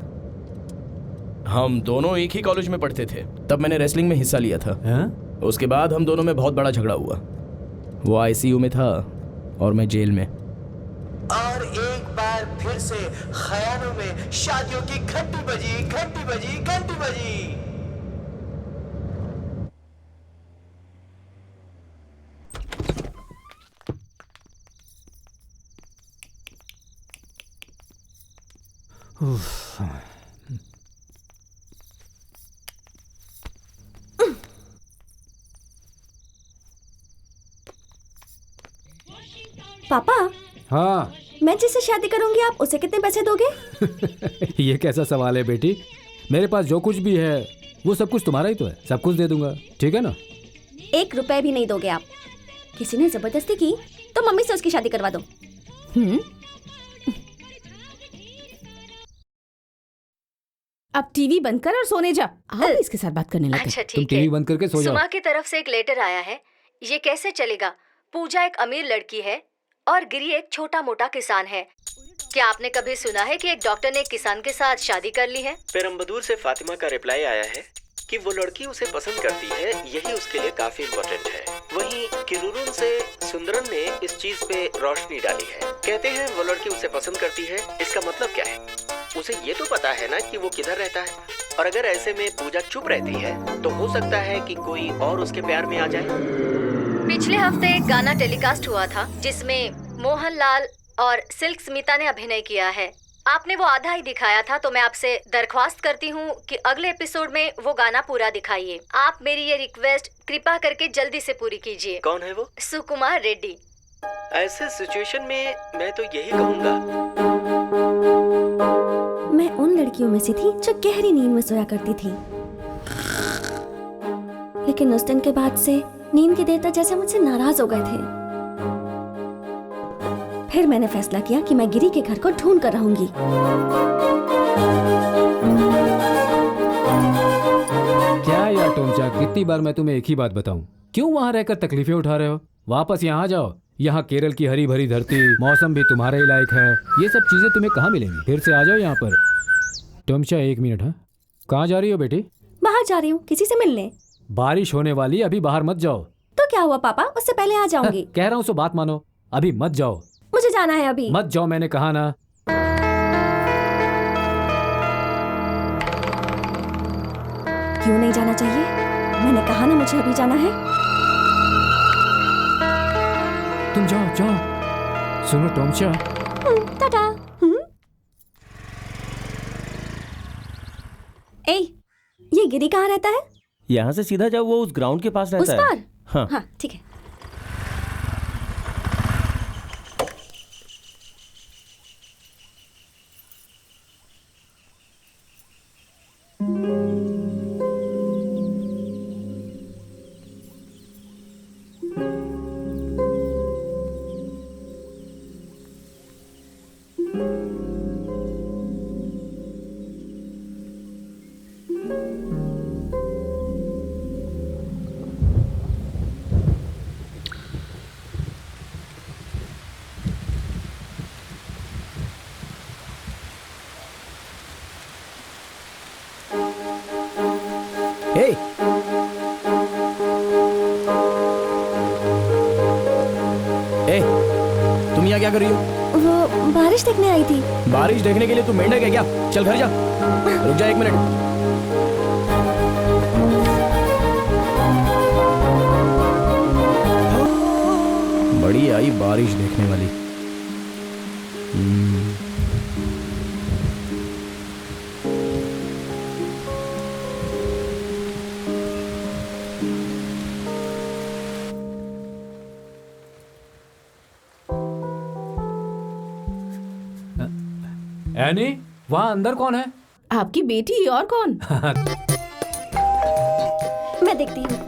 हम दोनों एक ही कॉलेज में पढ़ते थे, तब मैंने रेसलिंग में हिस्सा लिया था। उसके बाद हम दोनों में बहुत बड़ा झगड़ा हुआ। वो आईसीयू में था और मैं जेल में। और एक बार फिर से ख्यालों में शादियों की घंटी बजी, घंटी बजी, घंटी बजी। पापा, हाँ। मैं जिससे शादी करूंगी आप उसे कितने पैसे दोगे? ये कैसा सवाल है बेटी? मेरे पास जो कुछ भी है वो सब कुछ तुम्हारा ही तो है, सब कुछ दे दूंगा, ठीक है ना? 1 रुपए भी नहीं दोगे आप? किसी ने जबरदस्ती की तो मम्मी से उसकी शादी करवा दो। अब टीवी बंद कर और सोने जा। आप इसके साथ बात करने लगे। अच्छा तुम ठीक टीवी है। बंद करके सो जाओ। सुमा की तरफ से एक लेटर आया है। ये कैसे चलेगा? पूजा एक अमीर लड़की है और गिरी एक छोटा मोटा किसान है। क्या आपने कभी सुना है कि एक डॉक्टर ने एक किसान के साथ शादी कर ली है? पेरम्बदूर से फातिमा का रिप्लाई आया है कि वो लड़की उसे पसंद करती है, यही उसके लिए काफी इम्पोर्टेंट है। वहीं किरुरुन से सुंदरन ने इस चीज पे रोशनी डाली है। कहते हैं वो लड़की उसे पसंद करती है, इसका मतलब क्या है? उसे ये तो पता है ना कि वो किधर रहता है, और अगर ऐसे में पूजा चुप रहती है तो हो सकता है कि कोई और उसके प्यार में आ जाए। पिछले हफ्ते एक गाना टेलीकास्ट हुआ था जिसमें मोहनलाल और सिल्क स्मिता ने अभिनय किया है। आपने वो आधा ही दिखाया था, तो मैं आपसे दरख्वास्त करती हूँ कि अगले एपिसोड में वो गाना पूरा दिखाइए। आप मेरी ये रिक्वेस्ट कृपा करके जल्दी से पूरी कीजिए। कौन है वो? सुकुमार रेड्डी। ऐसे सिचुएशन में मैं तो यही कहूँगा। मैं उन लड़कियों में से थी जो गहरी नींद में सोया करती थी, लेकिन उस दिन के बाद से नींद के देवता जैसे मुझसे नाराज हो गए थे। फिर मैंने फैसला किया कि मैं गिरी के घर को ढूंढ कर रहूंगी। क्या यार टोमचा, कितनी बार मैं तुम्हें एक ही बात बताऊं? क्यों वहाँ रहकर तकलीफें उठा रहे हो? वापस यहाँ जाओ। यहाँ केरल की हरी भरी धरती, मौसम भी तुम्हारे ही लायक है। ये सब चीजें तुम्हें कहाँ मिलेंगी? फिर से आ जाओ यहाँ पर। टोमचा 1 मिनट। हाँ, कहाँ जा रही हो बेटी? बाहर जा रही हूँ किसी से मिलने। बारिश होने वाली, अभी बाहर मत जाओ। तो क्या हुआ पापा, उससे पहले आ जाऊंगी। कह रहा हूँ सो बात मानो, अभी मत जाओ। मुझे जाना है अभी। मत जाओ, मैंने कहा ना। क्यों नहीं जाना चाहिए? मैंने कहा ना मुझे अभी जाना है। तुम जाओ जाओ। सुनो टोमचा, टाटा। ए, ये गिरी कहाँ रहता है? यहाँ से सीधा जाओ, वो उस ग्राउंड के पास रहता उस है। पार? हाँ हाँ ठीक है। हे, तुम यहाँ क्या कर रही हो? वो बारिश देखने आई थी। बारिश देखने के लिए तू मेंढक है क्या? चल घर जा। रुक जा 1 मिनट। बड़ी आई बारिश देखने वाली। एनी, वहाँ अंदर कौन है? आपकी बेटी और कौन? मैं देखती हूँ।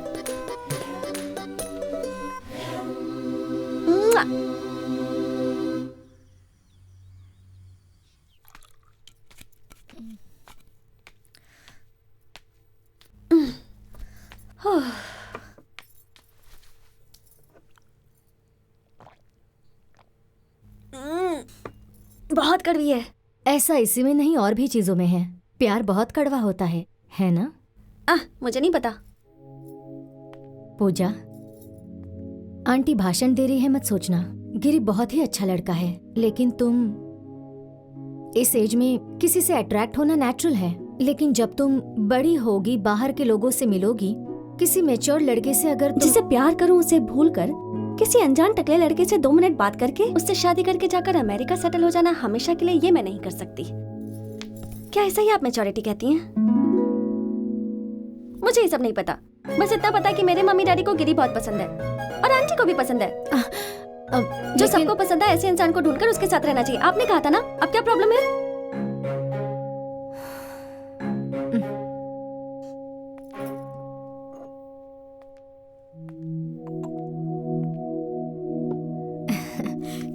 बहुत कड़वी है। ऐसा इसी में नहीं और भी चीजों में है। प्यार बहुत कड़वा होता है ना? मुझे नहीं पता। पूजा, आंटी भाषण दे रही है, मत सोचना। गिरी बहुत ही अच्छा लड़का है, लेकिन तुम इस एज में किसी से अट्रैक्ट होना नेचुरल है, लेकिन जब तुम बड़ी होगी, बाहर के लोगों से मिलोगी, किसी मैच्योर लड़के से अगर जिसे प्यार करूं उसे भूलकर किसी अनजान टकले लड़के से 2 मिनट बात करके उससे शादी करके जाकर अमेरिका सेटल हो जाना हमेशा के लिए, ये मैं नहीं कर सकती। क्या ऐसा ही आप मैच्योरिटी कहती हैं? मुझे ये सब नहीं पता। बस इतना पता है कि मेरे मम्मी डैडी को गिरी बहुत पसंद है और आंटी को भी पसंद है। जो सबको पसंद है ऐसे इंसान को ढूंढकर उसके साथ रहना चाहिए। आपने कहा था ना, अब क्या प्रॉब्लम है?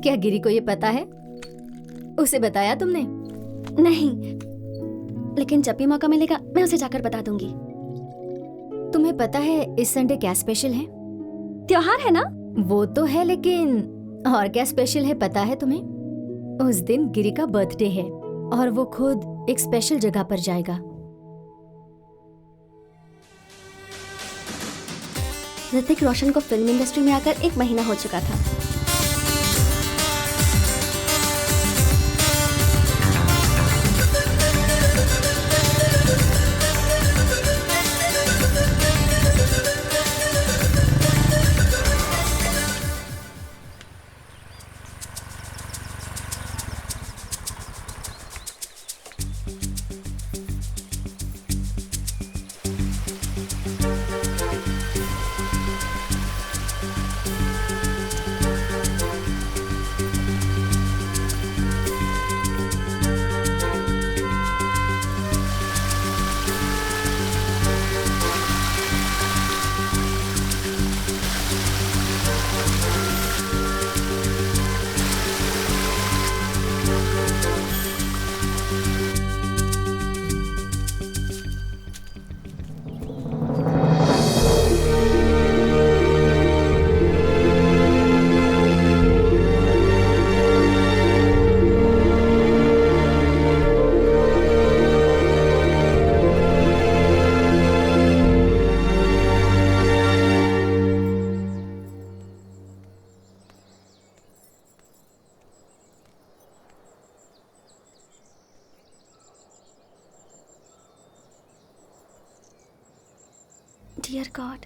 क्या गिरी को ये पता है? उसे बताया तुमने? नहीं, लेकिन जब भी मौका मिलेगा मैं उसे जाकर बता दूंगी। तुम्हें पता है इस संडे क्या स्पेशल है? त्योहार है ना? वो तो है, लेकिन और क्या स्पेशल है पता है तुम्हें? उस दिन गिरी का बर्थडे है और वो खुद एक स्पेशल जगह पर जाएगा। ऋतिक रोशन को फिल्म इंडस्ट्री में आकर 1 महीना हो चुका था। डियर गॉड,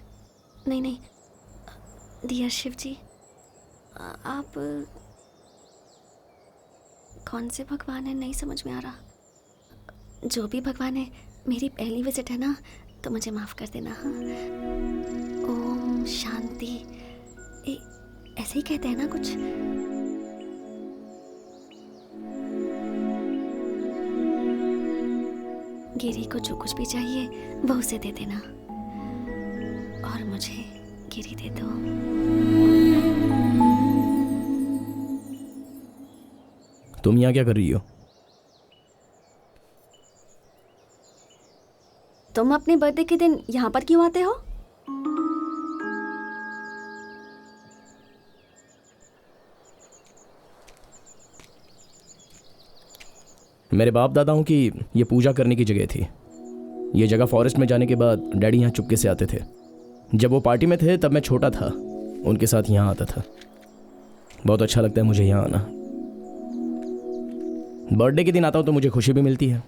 नहीं नहीं, डियर शिव जी, आप कौन से भगवान है नहीं समझ में आ रहा। जो भी भगवान है, मेरी पहली विजिट है ना, तो मुझे माफ़ कर देना। हाँ, ओम शांति, ऐसे ही कहते हैं ना कुछ। गिरी को जो कुछ भी चाहिए वो उसे दे देना, और मुझे गिरी दे दो। तुम यहाँ क्या कर रही हो? तुम अपने बर्थडे के दिन यहाँ पर क्यों आते हो? मेरे बाप दादाओं की ये पूजा करने की जगह थी। ये जगह फॉरेस्ट में जाने के बाद डैडी यहाँ चुपके से आते थे। जब वो पार्टी में थे तब मैं छोटा था, उनके साथ यहाँ आता था। बहुत अच्छा लगता है मुझे यहाँ आना। बर्थडे के दिन आता हूँ तो मुझे खुशी भी मिलती है।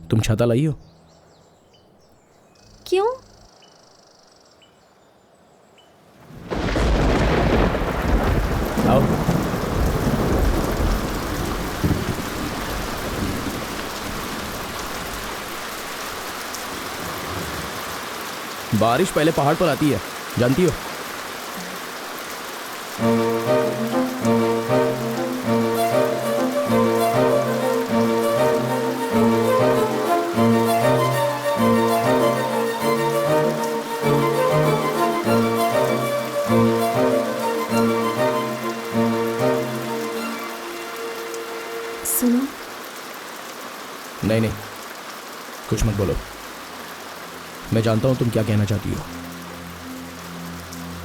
तुम छाता लाई हो? क्यों? आओ। बारिश पहले पहाड़ पर आती है, जानती हो? सुनो। नहीं नहीं, कुछ मत बोलो। मैं जानता हूं तुम क्या कहना चाहती हो।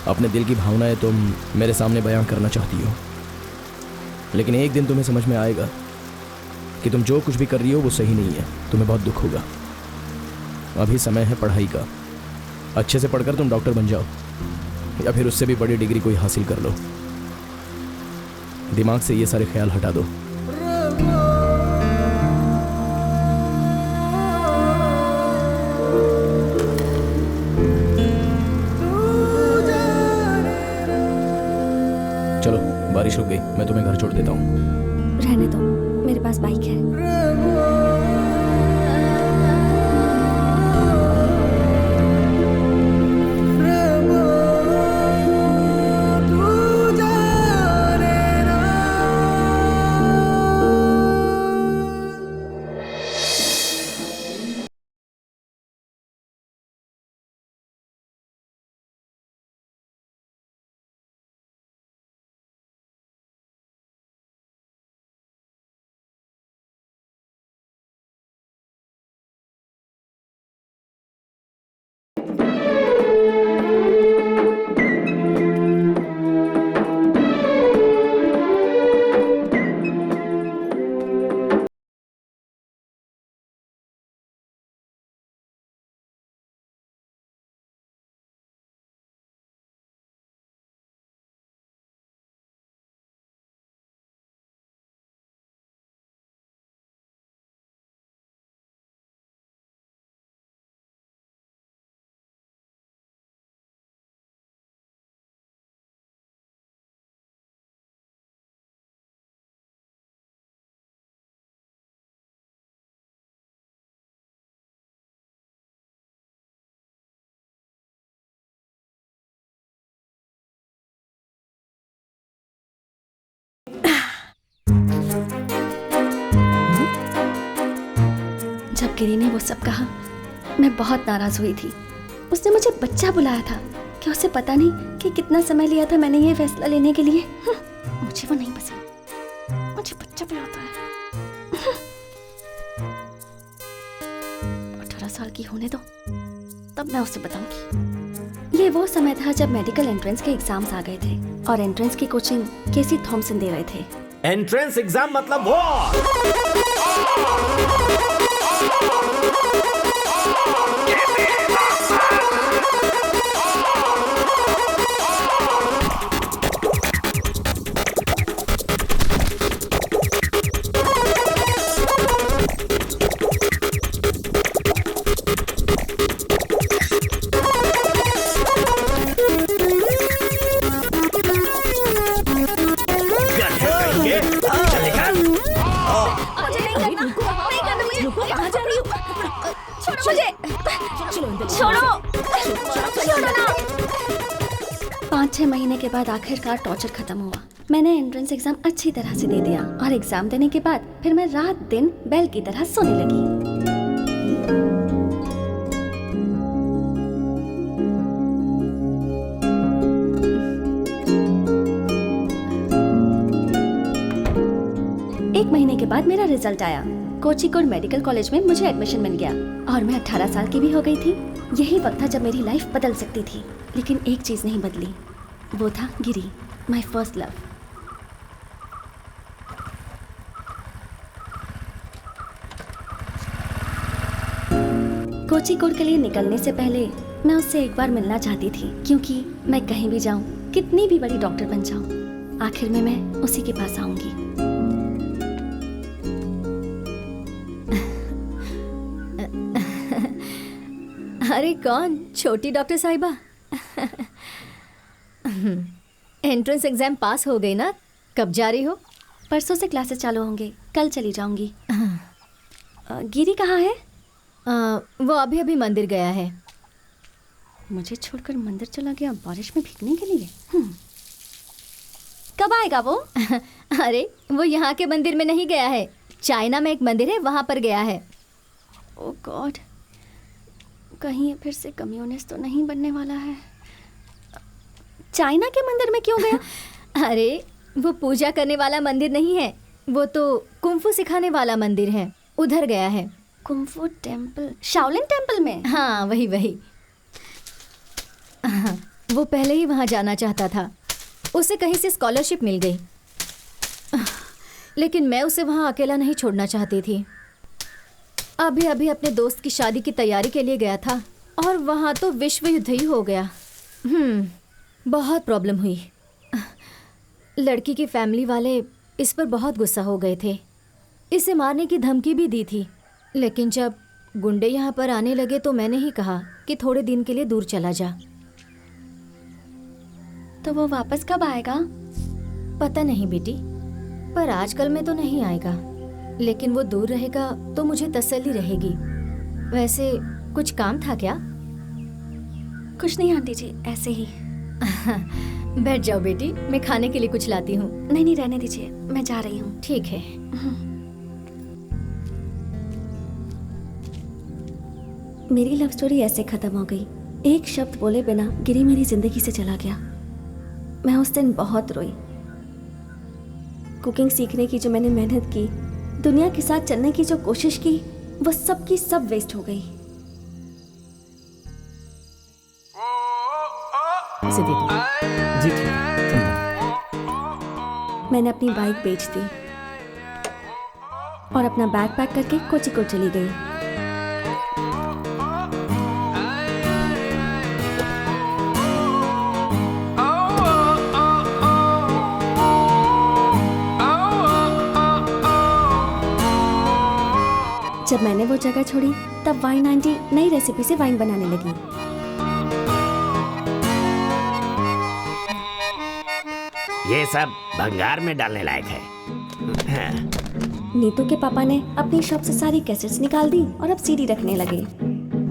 अपने दिल की भावनाएं तुम मेरे सामने बयां करना चाहती हो, लेकिन एक दिन तुम्हें समझ में आएगा कि तुम जो कुछ भी कर रही हो वो सही नहीं है। तुम्हें बहुत दुख होगा। अभी समय है पढ़ाई का। अच्छे से पढ़कर तुम डॉक्टर बन जाओ, या फिर उससे भी बड़ी डिग्री कोई हासिल कर लो। दिमाग से ये सारे ख्याल हटा दो। चलो, बारिश रुक गई, मैं तुम्हें घर छोड़ देता हूँ। रहने दो, मेरे पास बाइक है। जब गिरी ने वो सब कहा, मैं बहुत नाराज हुई थी। उसने मुझे बच्चा बुलाया था। क्या उसे पता नहीं कि कितना समय लिया था मैंने ये फैसला लेने के लिए? मुझे वो नहीं पसंद। मुझे बच्चा बुलाता है। 18 साल की होने दो, तब मैं उसे बताऊंगी। ये वो समय था जब मेडिकल एंट्रेंस के एग्जाम्स आ गए थे और एंट्रेंस की कोचिंग केसी थॉमसन दे रहे थे। एंट्रेंस एग्जाम मतलब वो। छोड़ो छोड़ो ना। 5-6 महीने के बाद आखिरकार टॉर्चर खत्म हुआ। मैंने एंट्रेंस एग्जाम अच्छी तरह से दे दिया और एग्जाम देने के बाद फिर मैं रात दिन बैल की तरह सोने लगी। एक महीने के बाद मेरा रिजल्ट आया। कोझिकोड मेडिकल कॉलेज में मुझे एडमिशन मिल गया और मैं 18 साल की भी हो गई थी। यही वक्त था जब मेरी लाइफ बदल सकती थी, लेकिन एक चीज नहीं बदली, वो था गिरी, माय फर्स्ट लव। कोझिकोड के लिए निकलने से पहले मैं उससे एक बार मिलना चाहती थी, क्योंकि मैं कहीं भी जाऊं, कितनी भी बड़ी डॉक्टर बन जाऊं, आखिर में मैं उसी के पास आऊंगी। अरे कौन? छोटी डॉक्टर साहिबा। एंट्रेंस एग्जाम पास हो गई ना? कब जा रही हो? परसों से क्लासेस चालू होंगे, कल चली जाऊंगी। गिरी कहाँ है? वो अभी अभी मंदिर गया है। मुझे छोड़कर मंदिर चला गया बारिश में भीगने के लिए। कब आएगा वो? अरे वो यहाँ के मंदिर में नहीं गया है, चाइना में एक मंदिर है वहाँ पर गया है। ओह गॉड, कहीं फिर से कम्युनिस्ट तो नहीं बनने वाला है। चाइना के मंदिर में क्यों गया? अरे वो पूजा करने वाला मंदिर नहीं है, वो तो कुंफू सिखाने वाला मंदिर है, उधर गया है। Kung fu temple? शाओलिन टेम्पल में? हाँ वही वही। वो पहले ही वहाँ जाना चाहता था, उसे कहीं से स्कॉलरशिप मिल गई, लेकिन मैं उसे वहाँ अकेला नहीं छोड़ना चाहती थी। अभी अभी अपने दोस्त की शादी की तैयारी के लिए गया था और वहाँ तो विश्व युद्ध ही हो गया। बहुत प्रॉब्लम हुई। लड़की की फैमिली वाले इस पर बहुत गुस्सा हो गए थे, इसे मारने की धमकी भी दी थी, लेकिन जब गुंडे यहाँ पर आने लगे तो मैंने ही कहा कि थोड़े दिन के लिए दूर चला जा। तो वो वापस कब आएगा? पता नहीं बेटी, पर आजकल में तो नहीं आएगा, लेकिन वो दूर रहेगा तो मुझे तसल्ली रहेगी। वैसे कुछ काम था क्या? कुछ नहीं आंटी जी, ऐसे ही। बैठ जाओ बेटी, मैं खाने के लिए कुछ लाती हूँ। नहीं नहीं, रहने दीजिए, मैं जा रही हूँ। ठीक है। मेरी लव स्टोरी ऐसे खत्म हो गई। एक शब्द बोले बिना गिरी मेरी जिंदगी से चला गया। मैं उस दिन बहुत रोई। कुकिंग सीखने की जो मैंने मेहनत की, दुनिया के साथ चलने की जो कोशिश की, वो सब की सब वेस्ट हो गई। इसे दे दो। जी ठीक है। मैंने अपनी बाइक बेच दी और अपना बैग पैक करके कोझिकोड चली गई। जब मैंने वो जगह छोड़ी तब वाइन आंटी नई रेसिपी से वाइन बनाने लगी। ये सब भंगार में डालने लायक है। नीतू के पापा ने अपनी शॉप से सारी कैसेट्स निकाल दी और अब सीडी रखने लगे।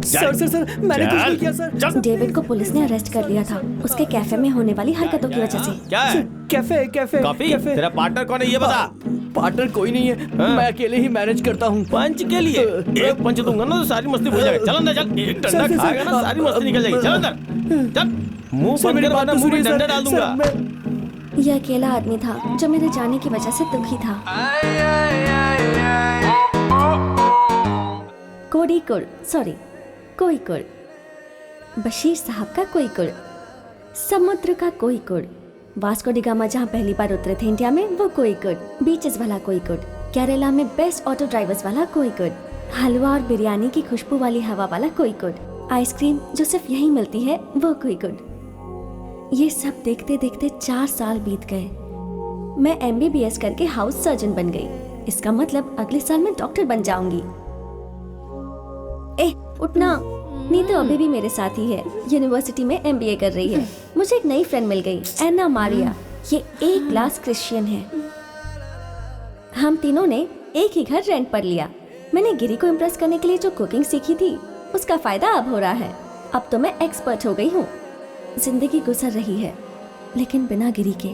सर मैंने कुछ नहीं किया सर। डेविड को पुलिस ने अरेस्ट कर लिया था उसके कैफे में होने वाली हरकतों की वजह से। क्या है? Cafe coffee? तेरा पार्टनर कौन है ये बता। पार्टनर कोई नहीं है, मैं अकेले ही मैनेज करता हूँ। पंच के लिए एक पंच दूंगा ना तो सारी मस्ती भूल जाएगा। चल अंदर चल, एक डंडा खाएगा ना सारी मस्ती निकल जाएगी। चल अंदर चल, मुंह बंद कर वरना मुंह में डंडा डाल दूंगा। ये अकेला आदमी था जो मेरे जाने की वजह से दुखी था। कोझिकोड, बशीर साहब का कोझिकोड, समुद्र का कोझिकोड, वास्को डी गामा जहाँ पहली बार उतरे थे इंडिया में वो कोझिकोड, बीचेस वाला कोझिकोड, केरला में बेस्ट ऑटो ड्राइवर्स वाला कोझिकोड, हलवा और बिरयानी की खुशबू वाली हवा वाला कोझिकोड, आइसक्रीम जो सिर्फ यहीं मिलती है वो कोझिकोड। ये सब देखते देखते 4 साल बीत गए। मैं MBBS करके हाउस सर्जन बन गई। इसका मतलब अगले साल मैं डॉक्टर बन जाऊंगी। उठना, नीतू अभी भी मेरे साथ ही है, यूनिवर्सिटी में MBA कर रही है। मुझे एक नई फ्रेंड मिल गई, एन्ना मारिया। ये A क्लास क्रिश्चियन है। हम तीनों ने एक ही घर रेंट पर लिया। मैंने गिरी को इम्प्रेस करने के लिए जो कुकिंग सीखी थी उसका फायदा अब हो रहा है। अब तो मैं एक्सपर्ट हो गई हूँ। जिंदगी गुजर रही है लेकिन बिना गिरी के।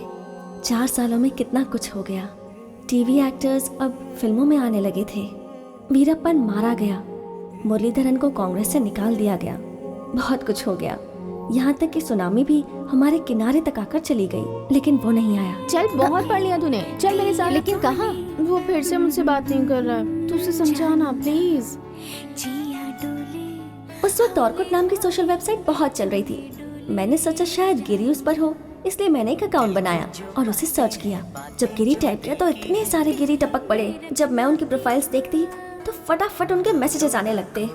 4 सालों में कितना कुछ हो गया। टीवी एक्टर्स अब फिल्मों में आने लगे थे। वीरप्पन मारा गया, मुरलीधरन को कांग्रेस से निकाल दिया गया, बहुत कुछ हो गया। यहाँ तक कि सुनामी भी हमारे किनारे तक आकर चली गई, लेकिन वो नहीं आया। चल बहुत पढ़ लिया तूने, चल मेरे साथ। लेकिन कहाँ? वो फिर से मुझसे बात नहीं कर रहा है, तू उसे समझाना प्लीज। उस वक्त ऑर्कुट नाम की सोशल वेबसाइट बहुत चल रही थी। मैंने सोचा शायद गिरी उस पर हो, इसलिए मैंने एक अकाउंट बनाया और उसे सर्च किया। जब गिरी टाइप किया तो इतने सारे गिरी टपक पड़े। जब मैं उनकी प्रोफाइल्स देखती तो फटाफट उनके मैसेजेस आने लगते।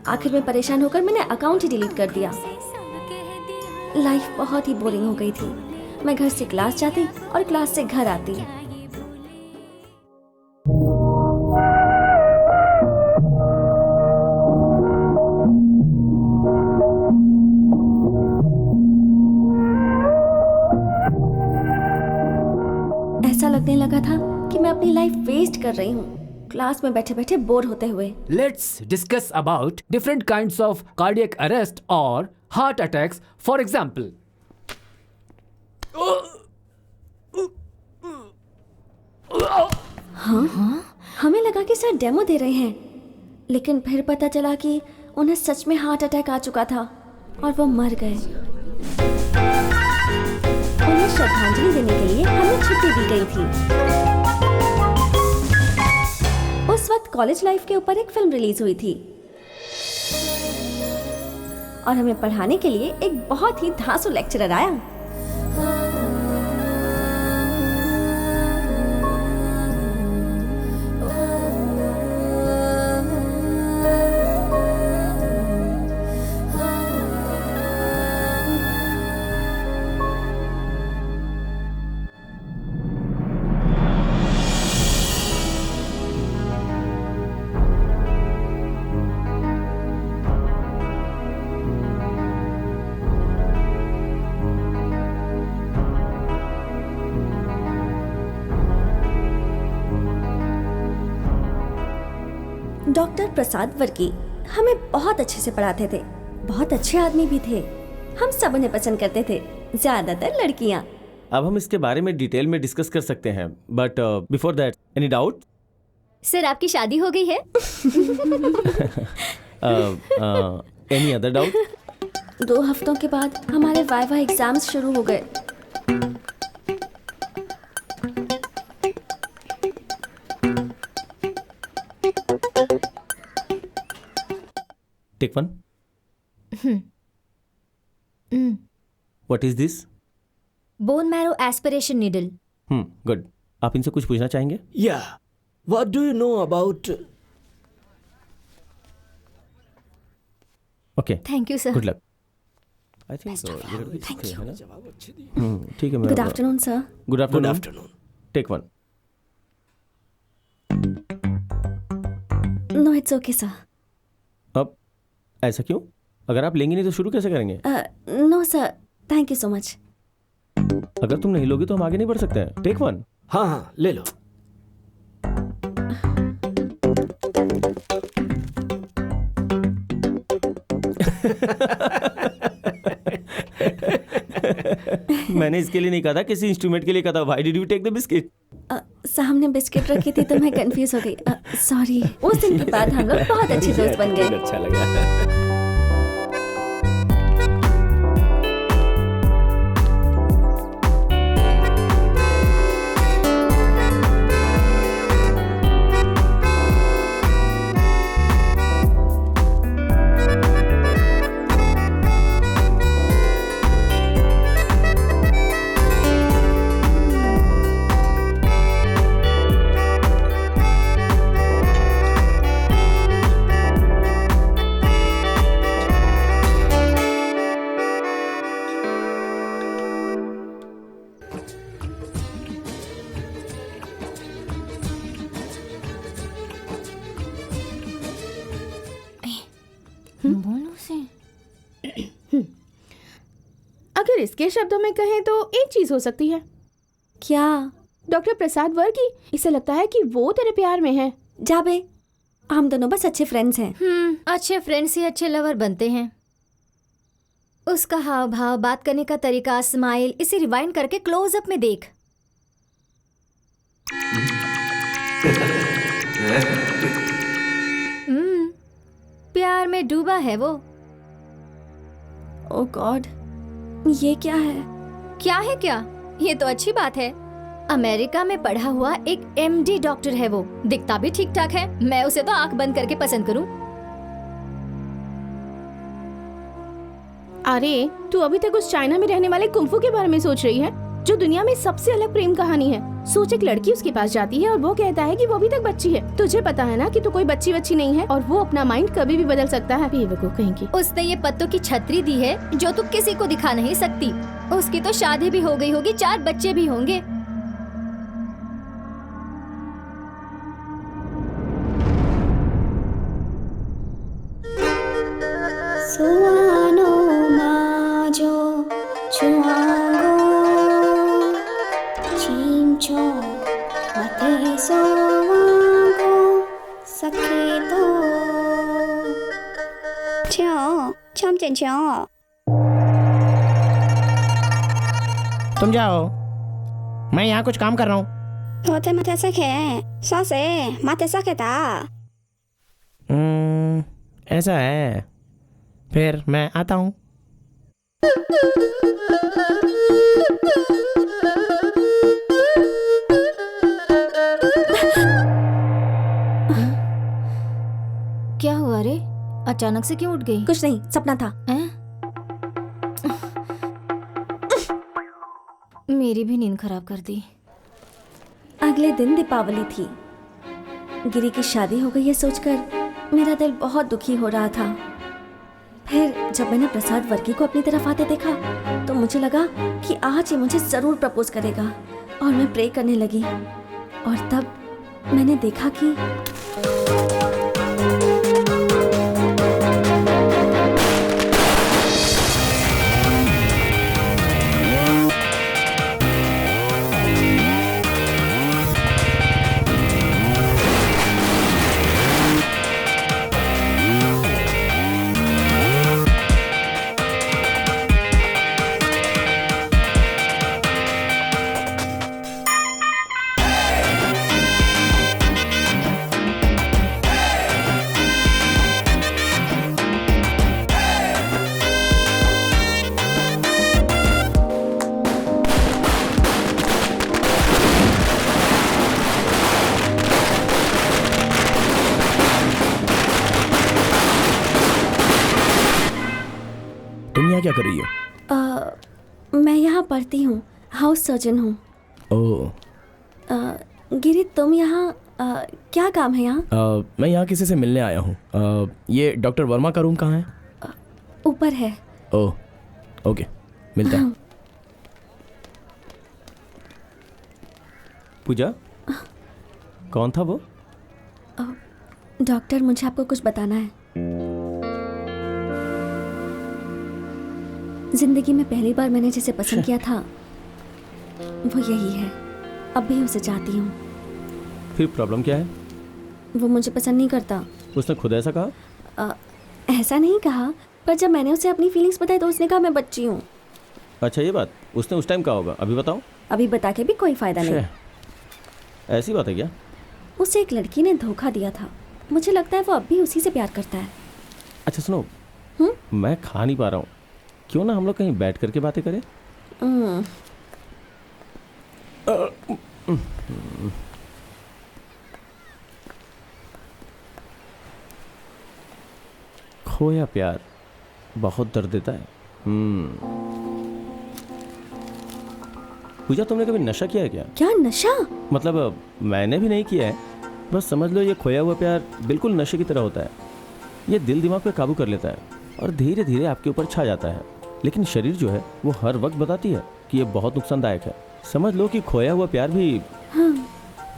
आखिर में परेशान होकर मैंने अकाउंट ही डिलीट कर दिया। लाइफ बहुत ही बोरिंग हो गई थी। मैं घर से क्लास जाती और क्लास से घर आती। ऐसा लगने लगा था कि मैं अपनी लाइफ वेस्ट कर रही हूँ, क्लास में बैठे बैठे बोर होते हुए। Let's discuss about different kinds of cardiac arrest or heart attacks. For example, हाँ? हमें लगा कि सर डेमो दे रहे हैं, लेकिन फिर पता चला कि उन्हें सच में हार्ट अटैक आ चुका था और वो मर गए। उन्हें श्रद्धांजलि देने के लिए हमें छुट्टी दी गई थी। उस वक्त कॉलेज लाइफ के ऊपर एक फिल्म रिलीज हुई थी और हमें पढ़ाने के लिए एक बहुत ही धांसू लेक्चरर आया। डॉक्टर प्रसाद वर्की हमें बहुत अच्छे से पढ़ाते थे। बहुत अच्छे आदमी भी थे। हम सब उन्हें पसंद करते थे, ज्यादातर लड़कियां। अब हम इसके बारे में डिटेल में डिस्कस कर सकते हैं, but before that any doubt? Sir आपकी शादी हो गई है? Any other doubt? 2 हफ्तों के बाद हमारे वाइवा एग्जाम्स शुरू हो गए। Take one. What is this? Bone marrow aspiration needle. Good. आप इनसे कुछ पूछना चाहेंगे? या what do you know about? Okay, thank you sir. Good luck. I think ठीक है। Good afternoon sir. Good afternoon. Take one. No it's okay sir. अब ऐसा क्यों? अगर आप लेंगे नहीं तो शुरू कैसे करेंगे? No sir, thank you so much. अगर तुम नहीं लोगे तो हम आगे नहीं बढ़ सकते हैं। Take one. हाँ हाँ ले लो। मैंने इसके लिए नहीं कहा था, किसी इंस्ट्रूमेंट के लिए कहा था। Why did you take the biscuit? सामने बिस्किट रखी थी तो मैं कंफ्यूज हो गई। सॉरी। उस दिन के बाद हम लोग बहुत अच्छे दोस्त बन गए। अच्छा लगा। अगर इसके शब्दों में कहें तो एक चीज हो सकती है। क्या? डॉक्टर प्रसाद वर्की, इसे लगता है कि वो तेरे प्यार में है। जाबे, हम दोनों बस अच्छे फ्रेंड्स हैं। अच्छे फ्रेंड्स ही अच्छे लवर बनते हैं। उसका हाव भाव, बात करने का तरीका, स्माइल, इसे रिवाइंड करके क्लोज अप में देख। प्यार में डूबा है वो। ओह गॉड, ये क्या है? क्या है क्या? ये तो अच्छी बात है। अमेरिका में पढ़ा हुआ एक MD डॉक्टर है वो। दिखता भी ठीक ठाक है। मैं उसे तो आंख बंद करके पसंद करूं। अरे तू अभी तक उस चाइना में रहने वाले कुंफू के बारे में सोच रही है, जो दुनिया में सबसे अलग प्रेम कहानी है। सोच, एक लड़की उसके पास जाती है और वो कहता है कि वो अभी तक बच्ची है। तुझे पता है ना कि तू कोई बच्ची नहीं है और वो अपना माइंड कभी भी बदल सकता है। बेवकूफ कहीं की। उसने ये पत्तों की छतरी दी है जो तू किसी को दिखा नहीं सकती। उसकी तो शादी भी हो गई होगी, 4 बच्चे भी होंगे। तुम जाओ, मैं यहाँ कुछ काम कर रहा हूँ। ऐसा है, फिर मैं आता हूँ। क्या हुआ रे? अचानक से क्यों उठ गई? कुछ नहीं, सपना था। मेरी भी नींद खराब कर दी। अगले दिन दीपावली थी। गिरी की शादी हो गई है सोचकर मेरा दिल बहुत दुखी हो रहा था। फिर जब मैंने प्रसाद वर्की को अपनी तरफ आते देखा तो मुझे लगा कि आज ये मुझे जरूर प्रपोज करेगा और मैं प्रे करने लगी। और तब मैंने देखा कि क्या कर रही हो? मैं यहाँ पढ़ती हूँ, हाउस सर्जन हूँ। ओह। गिरी, तुम यहाँ क्या काम है यहाँ? मैं यहाँ किसी से मिलने आया हूँ। ये डॉक्टर वर्मा का रूम कहाँ है? ऊपर है। ओह, ओके, मिलता है। पूजा, कौन था वो? डॉक्टर, मुझे आपको कुछ बताना है। जिंदगी में पहली बार मैंने जिसे पसंद किया था वो यही है। अब भी उसे चाहती हूँ। फिर प्रॉब्लम क्या है? वो मुझे पसंद नहीं करता। उसने खुद ऐसा कहा? ऐसा नहीं कहा, पर जब मैंने उसे अपनी फीलिंग्स बताई तो उसने कहा मैं बच्ची हूँ। अच्छा, ये बात उसने उस टाइम कहा होगा। अभी बताओ। अभी बता के भी कोई फायदा नहीं। ऐसी बात है क्या? उसे एक लड़की ने धोखा दिया था। मुझे लगता है वो अब भी उसी से प्यार करता है। अच्छा सुनो, मैं खा नहीं पा रहा हूँ, क्यों ना हम लोग कहीं बैठ करके बातें करें? खोया प्यार बहुत दर्द देता है। पूजा, तुमने कभी नशा किया है क्या? क्या नशा? मतलब मैंने भी नहीं किया है, बस समझ लो ये खोया हुआ प्यार बिल्कुल नशे की तरह होता है। ये दिल दिमाग पे काबू कर लेता है और धीरे धीरे आपके ऊपर छा जाता है। लेकिन शरीर जो है वो हर वक्त बताती है कि ये बहुत नुकसानदायक है। समझ लो कि खोया हुआ प्यार भी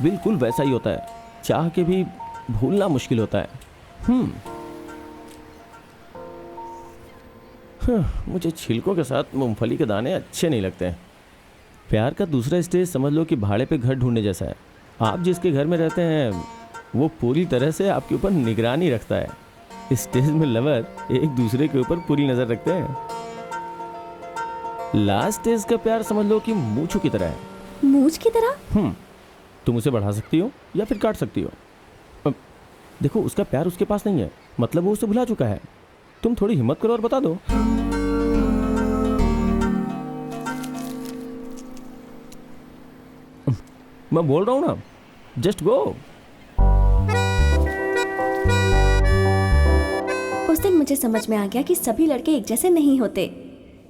बिल्कुल वैसा ही होता है। चाह के भी भूलना मुश्किल होता है। मुझे छिलकों के साथ मूंगफली के दाने अच्छे नहीं लगते हैं। प्यार का दूसरा स्टेज समझ लो कि भाड़े पे घर ढूंढने जैसा है। आप जिसके घर में रहते हैं वो पूरी तरह से आपके ऊपर निगरानी रखता है। इस स्टेज में लवर एक दूसरे के ऊपर पूरी नज़र रखते हैं। लास्ट स्टेज का प्यार समझ लो कि मूंछों की तरह है। मूंछ की तरह? तुम उसे बढ़ा सकती हो या फिर काट सकती हो। देखो, उसका प्यार उसके पास नहीं है, मतलब वो उसे भुला चुका है। तुम थोड़ी हिम्मत करो और बता दो। मैं बोल रहा हूं ना, जस्ट गो। उस दिन मुझे समझ में आ गया कि सभी लड़के एक जैसे नहीं होते।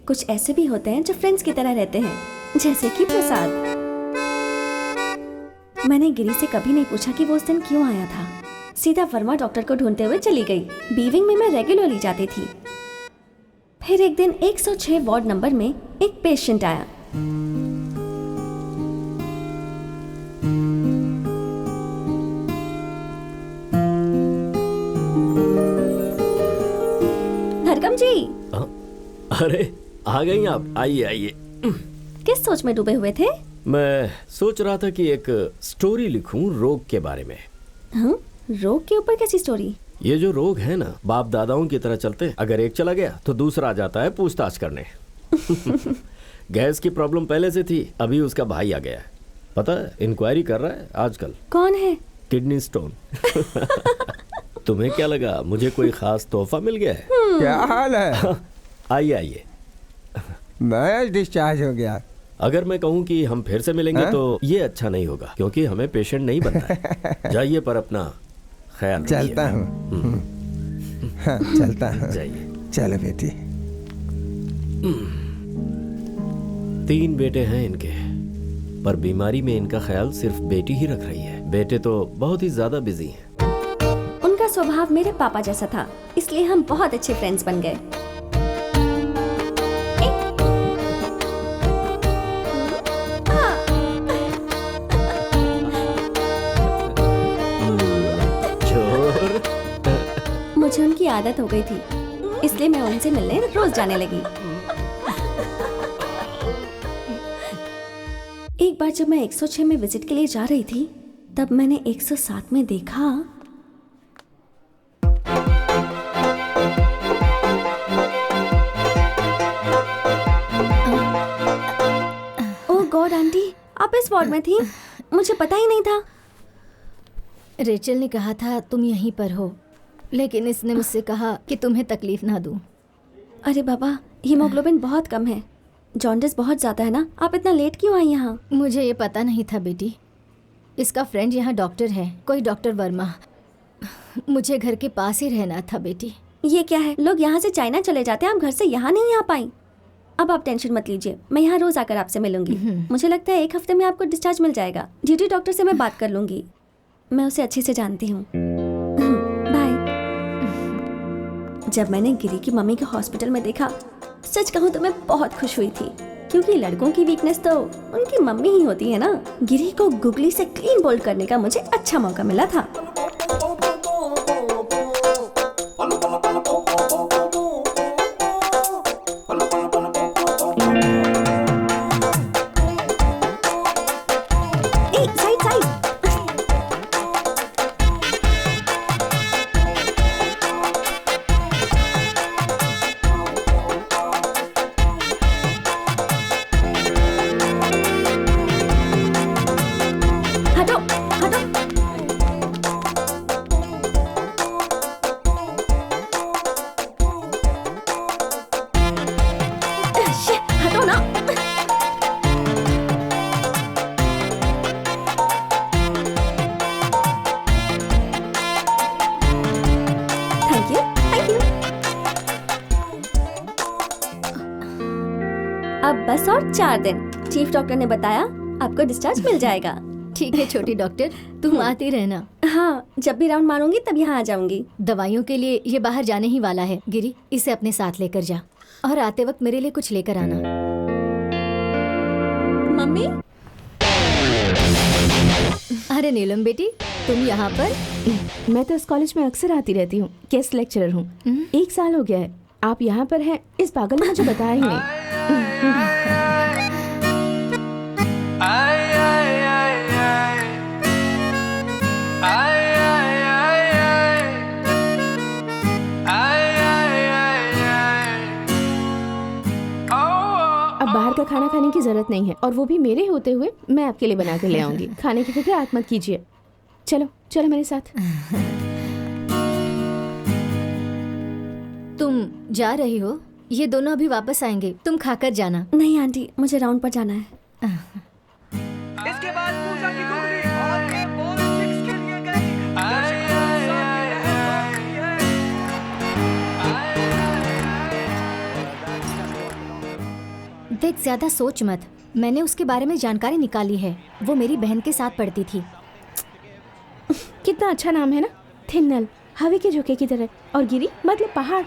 कुछ ऐसे भी होते हैं जो फ्रेंड्स की तरह रहते हैं, जैसे कि प्रसाद। मैंने गिरी से कभी नहीं पूछा कि वो उस दिन क्यों आया था। सीधा वर्मा डॉक्टर को ढूंढते हुए चली गई। बीविंग में मैं रेगुलरली जाती थी। फिर एक दिन 106 वार्ड नंबर में एक पेशेंट आया। धरकम जी। अरे आ गई आप, आइए आइए। किस सोच में डूबे हुए थे? मैं सोच रहा था कि एक स्टोरी लिखूं रोग के बारे में। रोग के ऊपर कैसी स्टोरी? ये जो रोग है ना, बाप दादाओं की तरह चलते, अगर एक चला गया तो दूसरा आ जाता है पूछताछ करने। गैस की प्रॉब्लम पहले से थी, अभी उसका भाई आ गया है। पता है, इंक्वायरी कर रहा है आजकल। कौन है? Kidney stone. तुम्हें क्या लगा मुझे कोई खास तोहफा मिल गया है? क्या हाल है? आइए आइए। मैं डिस्चार्ज हो गया। अगर मैं कहूँ कि हम फिर से मिलेंगे तो ये अच्छा नहीं होगा, क्योंकि हमें पेशेंट नहीं बनना है। जाइए, पर अपना ख्याल रखिए। चलता हूँ। हाँ, चलता हूँ। जाइए। चलो बेटी। 3 बेटे हैं इनके, पर बीमारी में इनका ख्याल सिर्फ बेटी ही रख रही है। बेटे तो बहुत ही ज्यादा बिजी हैं। उनका स्वभाव मेरे पापा जैसा था, इसलिए हम बहुत अच्छे फ्रेंड्स बन गए। मुझे उनकी आदत हो गई थी, इसलिए मैं उनसे मिलने रोज जाने लगी। एक बार जब मैं 106 में विजिट के लिए जा रही थी, तब मैंने 107 में देखा। ओह गॉड आंटी, आप इस वार्ड में थी? मुझे पता ही नहीं था। रेचल ने कहा था तुम यहीं पर हो, लेकिन इसने मुझसे कहा कि तुम्हें तकलीफ ना दूं। अरे बाबा, हीमोग्लोबिन बहुत कम है, जॉन्डिस बहुत ज़्यादा है ना। आप इतना लेट क्यों आई यहाँ? मुझे ये पता नहीं था बेटी। इसका फ्रेंड यहाँ डॉक्टर है, कोई डॉक्टर वर्मा। मुझे घर के पास ही रहना था बेटी। ये क्या है, लोग यहाँ से चाइना चले जाते हैं, आप घर से यहाँ नहीं आ पाई। अब आप टेंशन मत लीजिए, मैं यहाँ रोज आकर आपसे मिलूंगी। मुझे लगता है 1 हफ्ते में आपको डिस्चार्ज मिल जाएगा। ड्यूटी डॉक्टर से मैं बात कर लूंगी, मैं उसे अच्छे से जानती हूँ। बाय। जब मैंने गिरी की मम्मी को हॉस्पिटल में देखा, सच कहूँ तो मैं बहुत खुश हुई थी, क्योंकि लड़कों की वीकनेस तो उनकी मम्मी ही होती है ना। गिरी को गुगली से क्लीन बोल्ड करने का मुझे अच्छा मौका मिला था। अब बस और 4 दिन। चीफ डॉक्टर ने बताया आपको डिस्चार्ज मिल जाएगा। ठीक है छोटी डॉक्टर, तुम आती रहना। हाँ, जब भी राउंड मारूंगी तब यहाँ आ जाऊंगी। दवाइयों के लिए ये बाहर जाने ही वाला है। गिरी, इसे अपने साथ लेकर जा, और आते वक्त मेरे लिए कुछ लेकर आना। मम्मी। अरे नीलम बेटी, तुम यहाँ पर? मैं तो इस कॉलेज में अक्सर आती रहती हूँ, गेस्ट लेक्चरर हूँ। 1 साल हो गया है। आप यहाँ पर हैं, इस पागल ने मुझे बताया ही नहीं। अब करने की जरूरत नहीं है, और वो भी मेरे होते हुए मैं आपके लिए बना के ले आऊंगी। खाने की फिक्र आप मत कीजिए। चलो चलो मेरे साथ। तुम जा रही हो? ये दोनों अभी वापस आएंगे, तुम खाकर जाना। नहीं आंटी, मुझे राउंड पर जाना है। इसके बाद पूजा की घुगनी और ये बॉल 6 के लिए गई। दर्शकों के साथ ये है। देख, ज्यादा सोच मत, मैंने उसके बारे में जानकारी निकाली है। वो मेरी बहन के साथ पढ़ती थी। कितना अच्छा नाम है ना, थिन्नल, हवा के झोंके की तरह, और गिरी मतलब पहाड़।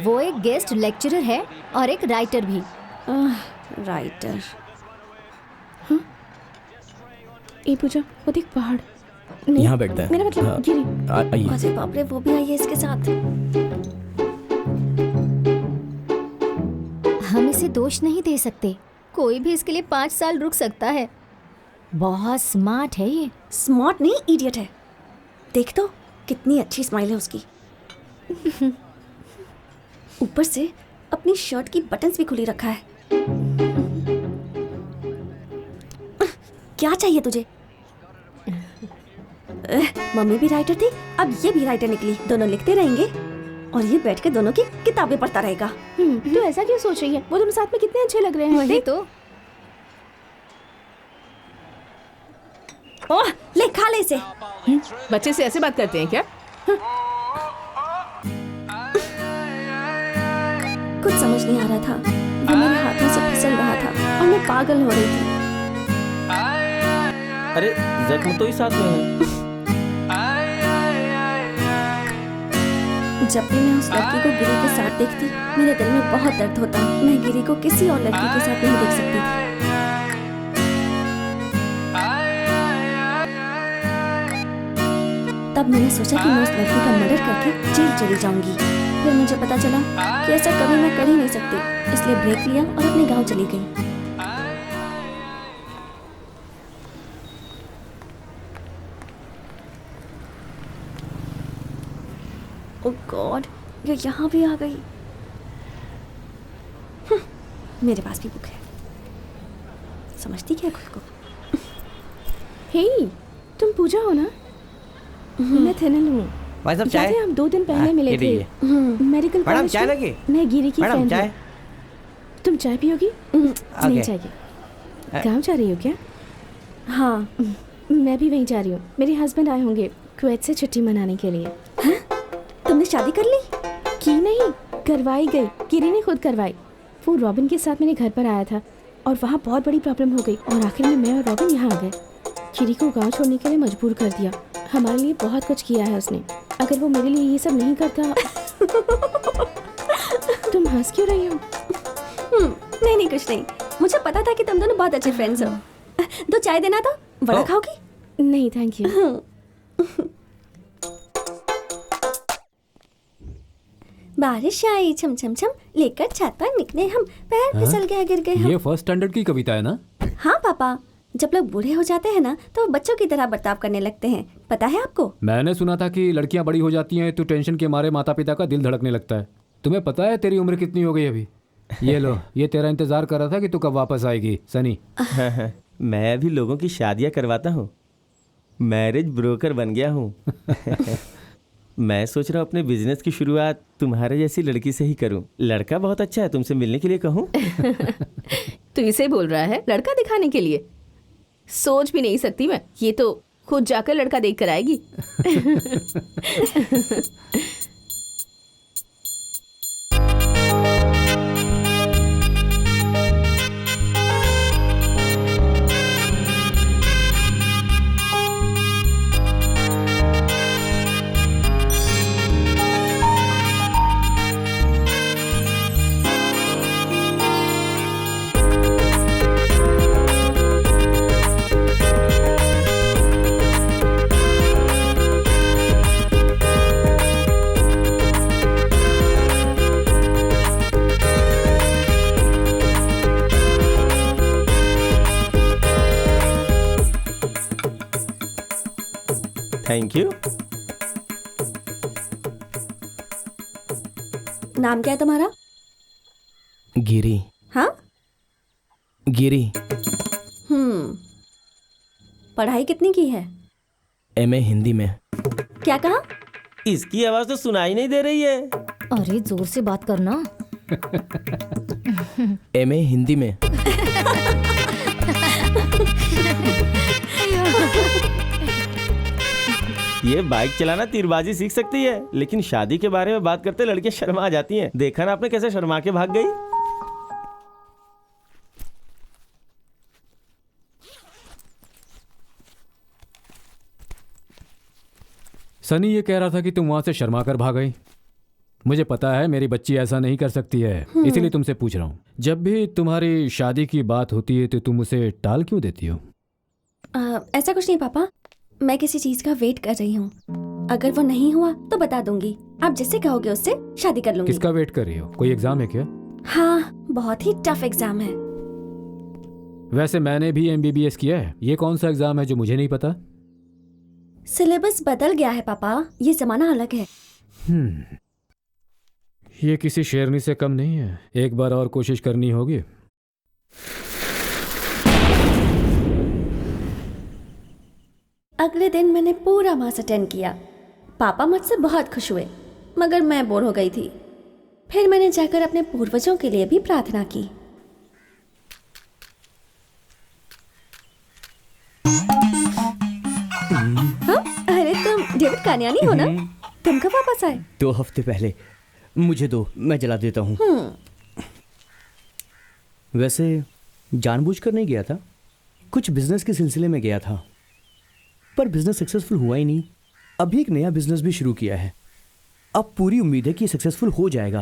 वो एक गेस्ट लेक्चरर है और एक राइटर भी। राइटर? ए पूजा, वो देख पहाड़। यहाँ बैठते हैं। मेरा मतलब हाँ, गिरी। आइए। अरे बाप रे, वो भी आई है इसके साथ। हम इसे दोष नहीं दे सकते, कोई भी इसके लिए 5 साल रुक सकता है। बहुत स्मार्ट है ये। स्मार्ट नहीं, इडियट है। देख तो कितनी अच्छी स्माइल है उसकी। ऊपर से अपनी शर्ट की बटन्स भी खुली रखा है। क्या चाहिए तुझे? मम्मी भी राइटर थी, अब ये भी राइटर निकली। दोनों लिखते रहेंगे और ये बैठ के दोनों की किताबें पढ़ता रहेगा। तू ऐसा क्यों सोच रही है? वो तुम साथ में कितने अच्छे लग रहे हैं। वही तो। ओह, ले खा ले इसे। बच्चे से ऐसे बात करते हैं क्या? कुछ समझ नहीं आ रहा था, वो मेरे हाथों से फिसल रहा था और मैं पागल हो रही थी। अरे जख्म तो ही साथ में है। जब भी मैं उस लड़की को गिरी के साथ देखती, मेरे दिल में बहुत दर्द होता। मैं गिरी को किसी और लड़की के साथ नहीं देख सकती थी। तब मैंने सोचा कि मैं उस लड़की का मर्डर करके जेल चली जाऊंगी। फिर मुझे पता चला कि ऐसा कभी मैं कर ही नहीं सकती, इसलिए ब्रेक लिया और अपने गांव चली गई। ओह गॉड, ये यहाँ भी आ गई। मेरे पास भी बुक है। समझती क्या खुद को? हे, तुम पूजा हो ना? मैं थिनल हूँ। भाई साहब चाय? हम 2 दिन पहले मिले थे मेडिकल मैडम कॉलेज चाय में। लगी? मैं गिरी की मैडम फ्रेंड चाय? हूँ। तुम चाय पियोगी? नहीं चाहिए। गाँव जा रही हो क्या? हाँ, मैं भी वहीं जा रही हूँ। मेरे हस्बैंड आए होंगे कुवैत से छुट्टी मनाने के लिए। तुमने शादी कर ली? की नहीं, करवाई गई। गिरी ने खुद करवाई। वो रॉबिन के साथ मेरे घर पर आया था और वहाँ बहुत बड़ी प्रॉब्लम हो गई और आखिर में मैं और रॉबिन यहाँ आ गए। गिरी को गांव छोड़ने के लिए मजबूर कर दिया। हमारे लिए बहुत कुछ किया है उसने। अगर वो मेरे लिए ये सब नहीं करता। तुम हंस क्यों रही हो? नहीं कुछ नहीं। मुझे पता था कि तुम दोनों बहुत अच्छे फ्रेंड्स हो। 2 चाय देना तो बड़ा खाओगी? नहीं थैंक यू। बारिश आई छम छम छम, लेकर छाता निकले हम, पैर फिसल गया गिर गए हम। ये फर्स्ट स्टैंडर्ड की कविता है ना? हाँ पापा, जब लोग बूढ़े हो जाते हैं ना तो बच्चों की तरह बर्ताव करने लगते हैं। पता है आपको? मैंने सुना था कि लड़कियां बड़ी हो जाती हैं तो टेंशन के मारे माता पिता का दिल धड़कने लगता है। तुम्हें पता है तेरी उम्र कितनी हो गई अभी? ये लो, ये तेरा इंतजार कर रहा था कि तू कब वापस आएगी सनी। मैं भी लोगों की शादियां करवाता हूँ, मैरिज ब्रोकर बन गया हूँ। मैं सोच रहा हूँ अपने बिजनेस की शुरुआत तुम्हारे जैसी लड़की से ही करूँ। लड़का बहुत अच्छा है, तुमसे मिलने के लिए कहूँ? तू इसे बोल रहा है लड़का दिखाने के लिए? सोच भी नहीं सकती मैं। ये तो खुद जाकर लड़का देख कर आएगी। Thank you. नाम क्या है तुम्हारा? गिरी। हाँ? गिरी। पढ़ाई कितनी की है? एमए हिंदी में। क्या कहा? इसकी आवाज तो सुनाई नहीं दे रही है। अरे जोर से बात करना। एमए हिंदी में। ये बाइक चलाना तीरबाजी सीख सकती है, लेकिन शादी के बारे में बात करते लड़कियां शर्मा जाती हैं। देखा ना आपने कैसे शर्मा के भाग गई। सनी ये कह रहा था कि तुम वहां से शर्मा कर भाग गई। मुझे पता है मेरी बच्ची ऐसा नहीं कर सकती है, इसीलिए तुमसे पूछ रहा हूँ। जब भी तुम्हारी शादी की बात होती है तो तुम उसे टाल क्यों देती हो? ऐसा कुछ नहीं पापा, मैं किसी चीज का वेट कर रही हूँ। अगर वो नहीं हुआ तो बता दूंगी। आप जिससे कहोगे उससे शादी कर लूंगी। किसका वेट कर रही हो? कोई एग्जाम है क्या? हाँ, बहुत ही टफ एग्जाम है। वैसे मैंने भी MBBS किया है। ये कौन सा एग्जाम है जो मुझे नहीं पता? सिलेबस बदल गया है पापा, ये जमाना अलग है। ये किसी शेरनी से कम नहीं है। एक बार और कोशिश करनी होगी। अगले दिन मैंने पूरा मास अटेंड किया। पापा मुझसे बहुत खुश हुए, मगर मैं बोर हो गई थी। फिर मैंने जाकर अपने पूर्वजों के लिए भी प्रार्थना की। हाँ? अरे तुम डेविड कानियानी हो ना? तुम कब वापस आए? 2 हफ्ते पहले। मुझे दो, मैं जला देता हूँ। वैसे जानबूझकर नहीं गया था, कुछ बिजनेस के सिलसिले में गया था, पर बिजनेस सक्सेसफुल हुआ ही नहीं। अभी एक नया बिजनेस भी शुरू किया है। अब पूरी उम्मीद है कि सक्सेसफुल हो जाएगा।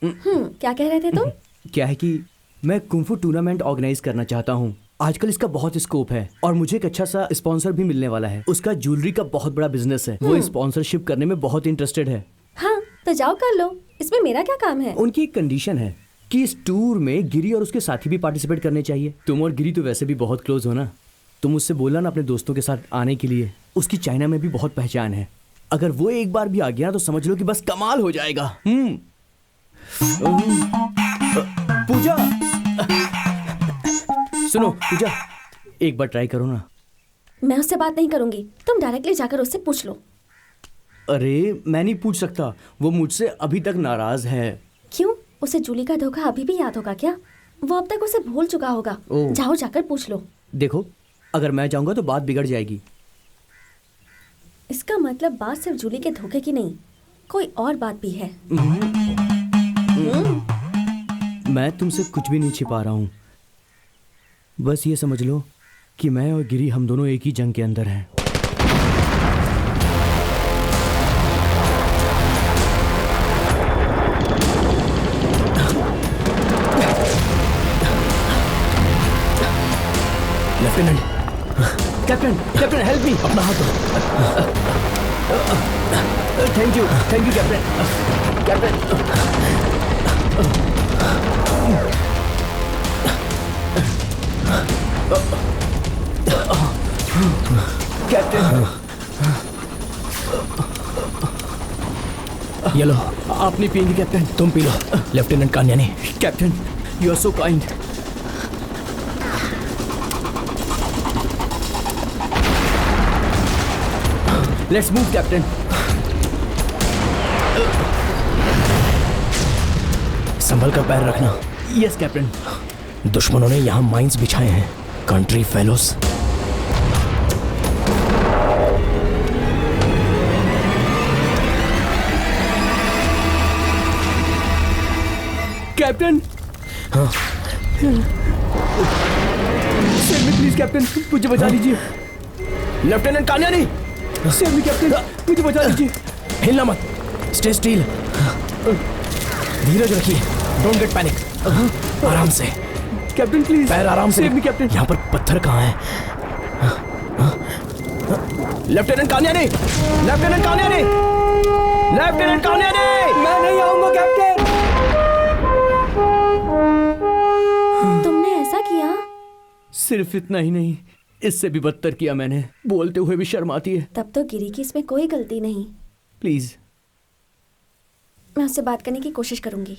क्या कह रहे थे तुम? क्या है कि मैं कुंफू टूर्नामेंट ऑर्गेनाइज करना चाहता हूँ। आजकल इसका बहुत स्कोप है और मुझे एक अच्छा सा स्पॉन्सर भी मिलने वाला है। उसका ज्वेलरी का बहुत बड़ा बिजनेस है। वो स्पॉन्सरशिप करने में बहुत इंटरेस्टेड है। हाँ, तो जाओ कर लो, इसमें मेरा क्या काम है? उनकी एक कंडीशन है कि इस टूर में गिरी और उसके साथी भी पार्टिसिपेट करने चाहिए। तुम और गिरी तो वैसे भी बहुत क्लोज हो ना, तुम उससे बोलना ना अपने दोस्तों के साथ आने के लिए। उसकी चाइना में भी बहुत पहचान है। अगर वो एक बार भी आ गया तो समझ लो कि बस कमाल हो जाएगा। पूजा, सुनो पूजा, एक बार ट्राई करो ना। मैं उससे बात नहीं करूंगी, तुम डायरेक्टली जाकर उससे पूछ लो। अरे मैं नहीं पूछ सकता, वो मुझसे अभी तक नाराज है। क्यों? उसे जूली का धोखा अभी भी याद होगा क्या? वो अब तक उसे भूल चुका होगा। जाओ जाकर पूछ लो। देखो, अगर मैं जाऊंगा तो बात बिगड़ जाएगी। इसका मतलब बात सिर्फ जूली के धोखे की नहीं, कोई और बात भी है। मैं तुमसे कुछ भी नहीं छिपा रहा हूँ। बस ये समझ लो कि मैं और गिरी हम दोनों एक ही जंग के अंदर हैं। Lieutenant, captain, captain help me. अपना हाथ दो। Thank you captain. कैप्टन, ये लो। आप नहीं पिएंगे कैप्टन? तुम पी लो। लेफ्टिनेंट कान्यानी। Captain, you are so kind. Let's move captain. संभल कर पैर रखना। Yes captain. दुश्मनों ने यहाँ माइंस बिछाए हैं। Country fellows. कैप्टन, हाँ। सेव मी प्लीज कैप्टन, मुझे बचा लीजिए। लेफ्टिनेंट कान्यानी, सेव मी कैप्टन, मुझे बचा लीजिए। हिलना मत, स्टे स्टिल। धीरज रखिए, डोंट गेट पैनिक। आराम से कैप्टन प्लीज, पैर आराम से। Save me captain. यहाँ पर पत्थर कहाँ है? लेफ्टिनेंट कान्यानी, लेफ्टिनेंट कान्यानी, लेफ्टिनेंट कान्यानी। मैं नहीं आऊंगा कैप्टन। तुमने ऐसा किया? सिर्फ इतना ही नहीं, इससे भी बदतर किया मैंने, बोलते हुए भी शर्म आती है। तब तो गिरी की इसमें कोई गलती नहीं। प्लीज। मैं उससे बात करने की कोशिश करूंगी।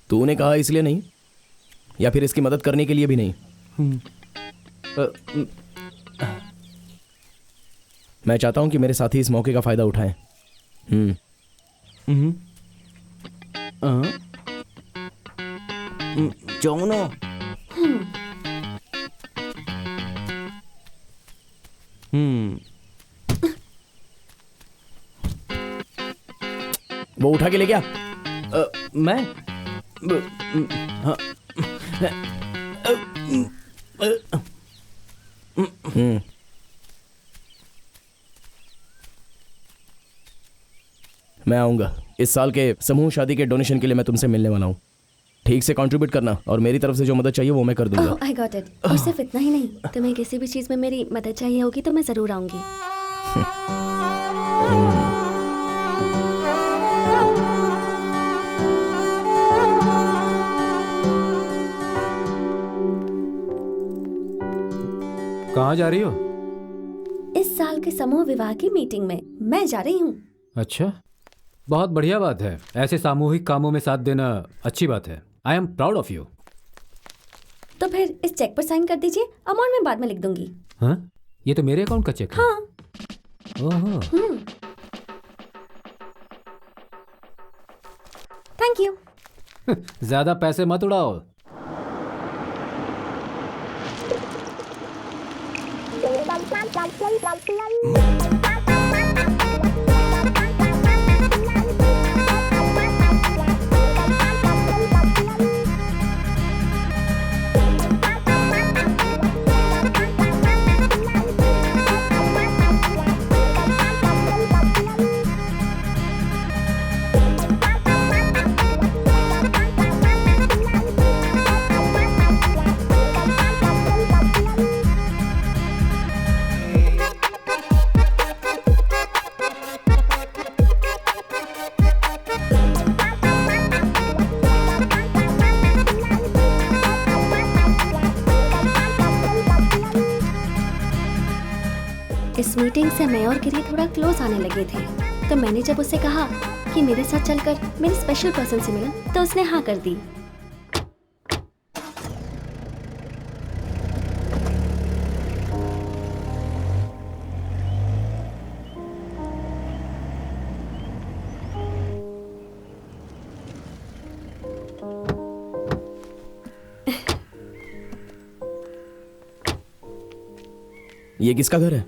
तूने कहा इसलिए नहीं, या फिर इसकी मदद करने के लिए भी नहीं? मैं चाहता हूं कि मेरे साथी इस मौके का फायदा उठाएं। जोनो। वो उठा के ले गया। मैं मैं आऊंगा इस साल के समूह शादी के डोनेशन के लिए। मैं तुमसे मिलने वाला हूँ। ठीक से कंट्रीब्यूट करना, और मेरी तरफ से जो मदद चाहिए वो मैं कर दूंगा। I got it. और सिर्फ इतना ही नहीं, तुम्हें किसी भी चीज में मेरी मदद चाहिए होगी तो मैं जरूर आऊंगी। कहाँ जा रही हो? इस साल के समूह विवाह की मीटिंग में मैं जा रही हूँ। अच्छा, बहुत बढ़िया बात है। ऐसे सामूहिक कामों में साथ देना अच्छी बात है। I am proud of you. तो फिर इस चेक पर साइन कर दीजिए, अमाउंट मैं बाद में लिख दूंगी। हाँ, ये तो मेरे अकाउंट का चेक है। हाँ। ओहो। Thank you. ज्यादा पैसे मत उड़ाओ। इस मीटिंग से मैं और गिरी थोड़ा क्लोज आने लगे थे, तो मैंने जब उससे कहा कि मेरे साथ चलकर मेरे स्पेशल पर्सन से मिला, तो उसने हाँ कर दी। ये किसका घर है?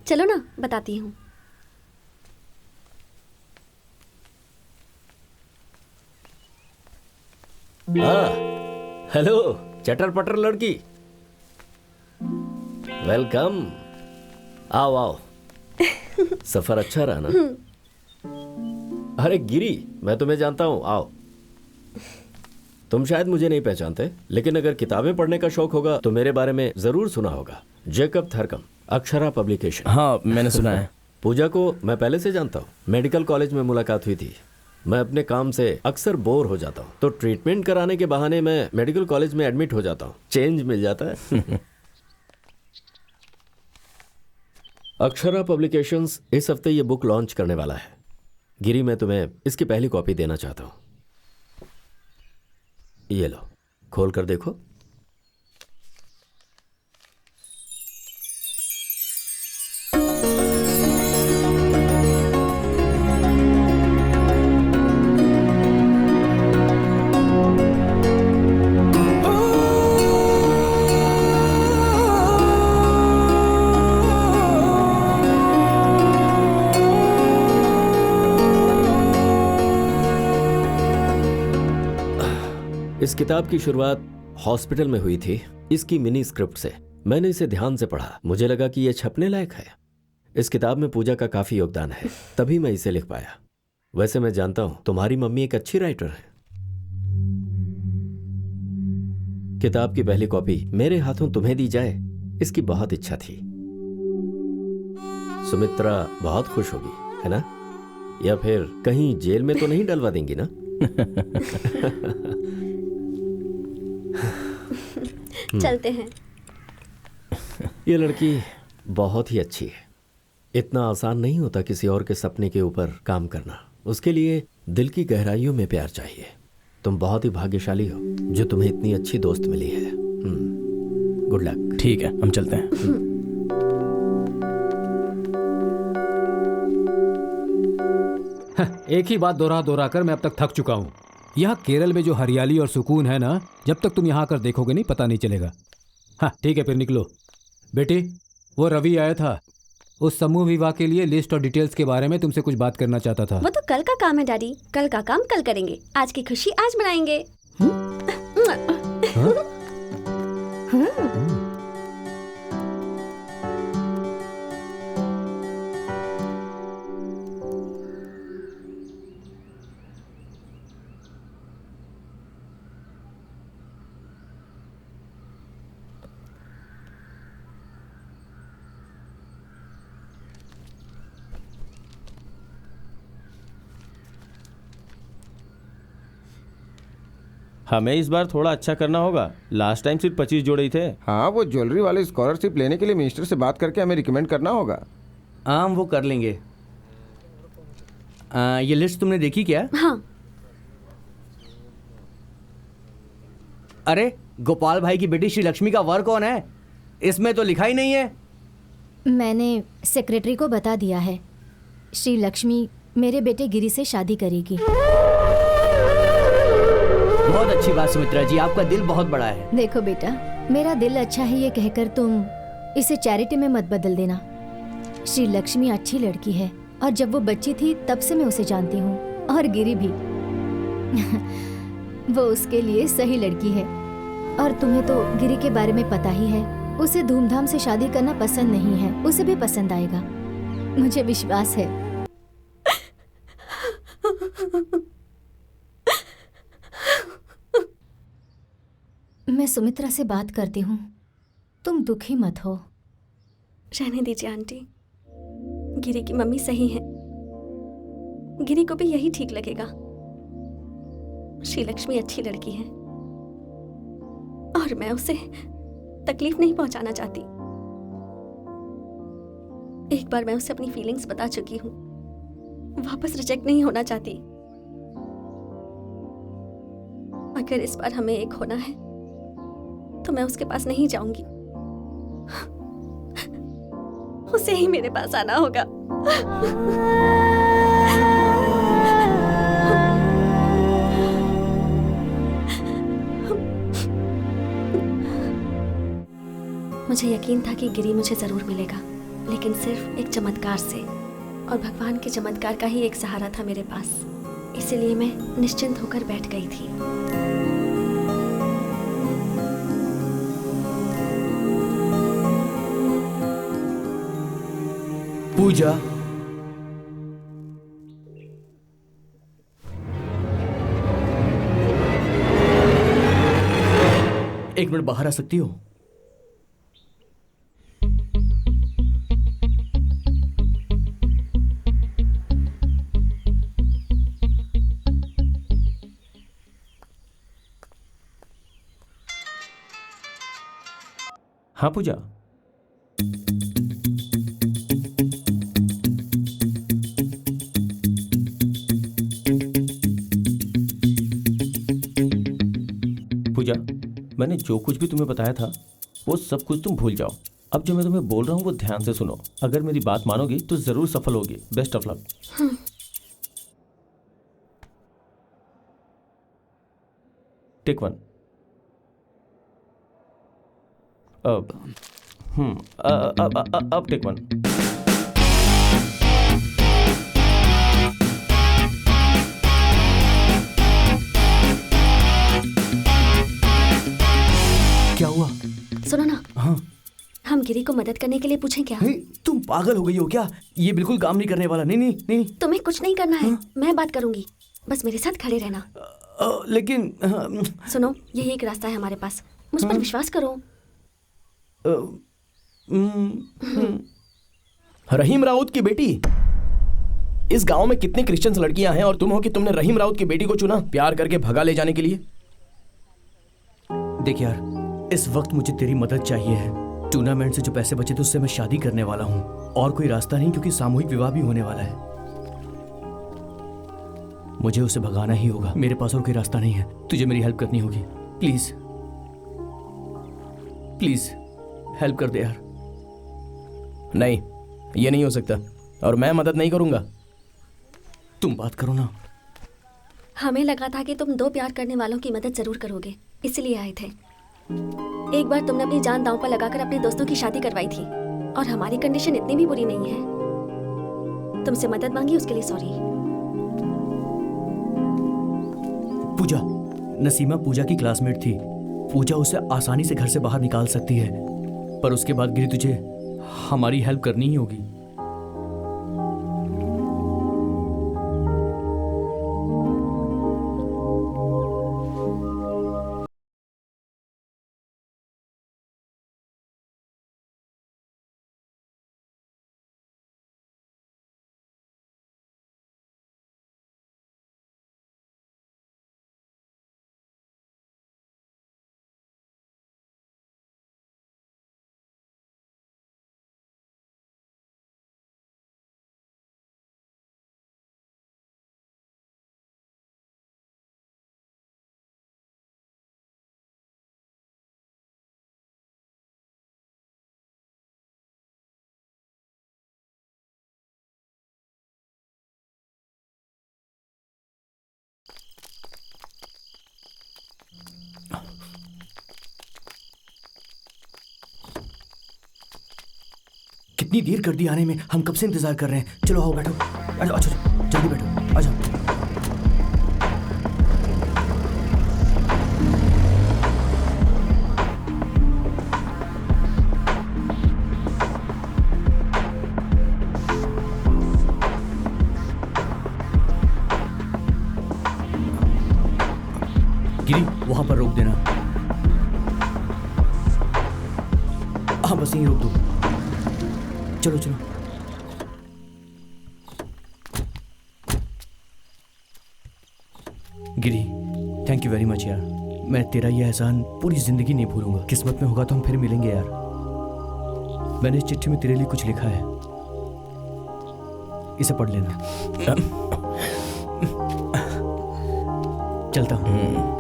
चलो ना बताती हूँ। हाँ, हेलो चटर पटर लड़की, वेलकम। आओ आओ। सफर अच्छा रहा ना? अरे गिरी, मैं तुम्हें जानता हूँ। आओ। तुम शायद मुझे नहीं पहचानते, लेकिन अगर किताबें पढ़ने का शौक होगा तो मेरे बारे में जरूर सुना होगा। जेकब थरकम, अक्षरा पब्लिकेशन। हाँ, मैंने सुना है। पूजा को मैं पहले से जानता हूँ। मेडिकल कॉलेज में मुलाकात हुई थी। मैं अपने काम से अक्सर बोर हो जाता हूँ, तो ट्रीटमेंट कराने के बहाने मैं मेडिकल कॉलेज में एडमिट हो जाता हूँ। चेंज मिल जाता है। अक्षरा पब्लिकेशंस इस हफ्ते ये बुक लॉन्च करने वाला है। गिरी, मैं तुम्हें इसकी पहली कॉपी देना चाहता हूँ। ये लो, खोल कर देखो। इस किताब की शुरुआत हॉस्पिटल में हुई थी, इसकी मिनी स्क्रिप्ट से। मैंने इसे ध्यान से पढ़ा, मुझे लगा कि यह छपने लायक है। इस किताब में पूजा का काफी योगदान है, तभी मैं इसे लिख पाया। वैसे मैं जानता हूं तुम्हारी मम्मी एक अच्छी राइटर है। किताब की पहली कॉपी मेरे हाथों तुम्हें दी जाए, इसकी बहुत इच्छा थी। सुमित्रा बहुत खुश होगी, है ना? या फिर कहीं जेल में तो नहीं डलवा देंगी ना? चलते हैं। ये लड़की बहुत ही अच्छी है। इतना आसान नहीं होता किसी और के सपने के ऊपर काम करना। उसके लिए दिल की गहराइयों में प्यार चाहिए। तुम बहुत ही भाग्यशाली हो जो तुम्हें इतनी अच्छी दोस्त मिली है। Good luck. ठीक है, हम चलते हैं। एक ही बात दोहरा कर मैं अब तक थक चुका हूँ। यहाँ केरल में जो हरियाली और सुकून है ना, जब तक तुम यहाँ आकर देखोगे नहीं पता नहीं चलेगा। हाँ ठीक है, फिर निकलो। बेटी, वो रवि आया था, उस समूह विवाह के लिए लिस्ट और डिटेल्स के बारे में तुमसे कुछ बात करना चाहता था। वो तो कल का काम है डैडी, कल का काम कल करेंगे। आज की खुशी आज मनाएंगे। हमें इस बार थोड़ा अच्छा करना होगा। लास्ट टाइम सिर्फ 25 जोड़े ही थे। हाँ, वो ज्वेलरी वाले स्कॉलरशिप लेने के लिए मिनिस्टर से बात करके हमें रिकमेंड करना होगा। हाँ, वो कर लेंगे। ये लिस्ट तुमने देखी क्या? हाँ। अरे गोपाल भाई की बेटी श्री लक्ष्मी का वर कौन है? इसमें तो लिखा ही नहीं है। मैंने सेक्रेटरी को बता दिया है। श्री लक्ष्मी मेरे बेटे गिरी से शादी करेगी। बहुत अच्छी बात सुमित्रा जी, आपका दिल बहुत बड़ा है। देखो बेटा, मेरा दिल अच्छा है ये कहकर तुम इसे चैरिटी में मत बदल देना। श्री लक्ष्मी अच्छी लड़की है और जब वो बच्ची थी तब से मैं उसे जानती हूँ, और गिरी भी। वो उसके लिए सही लड़की है। और तुम्हें तो गिरी के बारे में पता ही है, उसे धूमधाम से शादी करना पसंद नहीं है। उसे भी पसंद आएगा, मुझे विश्वास है। मैं सुमित्रा से बात करती हूँ, तुम दुखी मत हो। रहने दीजिए आंटी, गिरी की मम्मी सही है। गिरी को भी यही ठीक लगेगा। श्री लक्ष्मी अच्छी लड़की है और मैं उसे तकलीफ नहीं पहुंचाना चाहती। एक बार मैं उसे अपनी फीलिंग्स बता चुकी हूँ, वापस रिजेक्ट नहीं होना चाहती। अगर इस बार हमें एक होना है तो मैं उसके पास नहीं जाऊंगी, उसे ही मेरे पास आना होगा। मुझे यकीन था कि गिरी मुझे जरूर मिलेगा, लेकिन सिर्फ एक चमत्कार से, और भगवान के चमत्कार का ही एक सहारा था मेरे पास। इसीलिए मैं निश्चिंत होकर बैठ गई थी। पूजा, एक मिनट बाहर आ सकती हो? हाँ पूजा, मैंने जो कुछ भी तुम्हें बताया था वो सब कुछ तुम भूल जाओ। अब जो मैं तुम्हें बोल रहा हूँ वो ध्यान से सुनो। अगर मेरी बात मानोगी तो जरूर सफल होगी। Best of luck. Take one. अब टेक वन। क्या हुआ? सुनो ना। हाँ? हम गिरी को मदद करने के लिए पूछें क्या? तुम पागल हो गई हो क्या? ये बिल्कुल काम नहीं करने वाला। नहीं नहीं नहीं, तुम्हें कुछ नहीं करना है। मैं बात करूंगी, बस मेरे साथ खड़े रहना। लेकिन सुनो, यही एक रास्ता है हमारे पास, मुझ पर विश्वास करो। रहीम राउत की बेटी? इस गांव में कितनी क्रिश्चियन लड़कियां हैं और तुम हो कि तुमने रहीम राउत की बेटी को चुना प्यार करके भगा ले जाने के लिए। देख यार, इस वक्त मुझे तेरी मदद चाहिए है। टूर्नामेंट से जो पैसे बचे थे उससे मैं शादी करने वाला हूँ और कोई रास्ता नहीं, क्योंकि सामूहिक विवाह भी होने वाला है। मुझे उसे भगाना ही होगा, मेरे पास और कोई रास्ता नहीं है। तुझे मेरी हेल्प करनी होगी, प्लीज प्लीज हेल्प कर दे यार। नहीं, ये नहीं हो सकता और मैं मदद नहीं करूंगा। तुम बात करो ना। हमें लगा था कि तुम दो प्यार करने वालों की मदद जरूर करोगे, इसलिए आए थे। एक बार तुमने अपनी जान दांव पर लगाकर अपने दोस्तों की शादी करवाई थी और हमारी कंडीशन इतनी भी बुरी नहीं है। तुमसे मदद मांगी, उसके लिए सॉरी। पूजा, नसीमा पूजा की क्लासमेट थी। पूजा उसे आसानी से घर से बाहर निकाल सकती है, पर उसके बाद गिरी तुझे हमारी हेल्प करनी ही होगी। कितनी देर कर दी आने में, हम कब से इंतजार कर रहे हैं। चलो आओ, बैठो बैठो, अच्छा जल्दी बैठो, आ जाओ। गिरी, वहां पर रोक देना। हाँ, बस यहीं रोक दो। चलो चलो। गिरी, थैंक यू वेरी मच यार। मैं तेरा ये एहसान पूरी जिंदगी नहीं भूलूंगा। किस्मत में होगा तो हम फिर मिलेंगे यार। मैंने इस चिट्ठी में तेरे लिए कुछ लिखा है, इसे पढ़ लेना। चलता हूँ।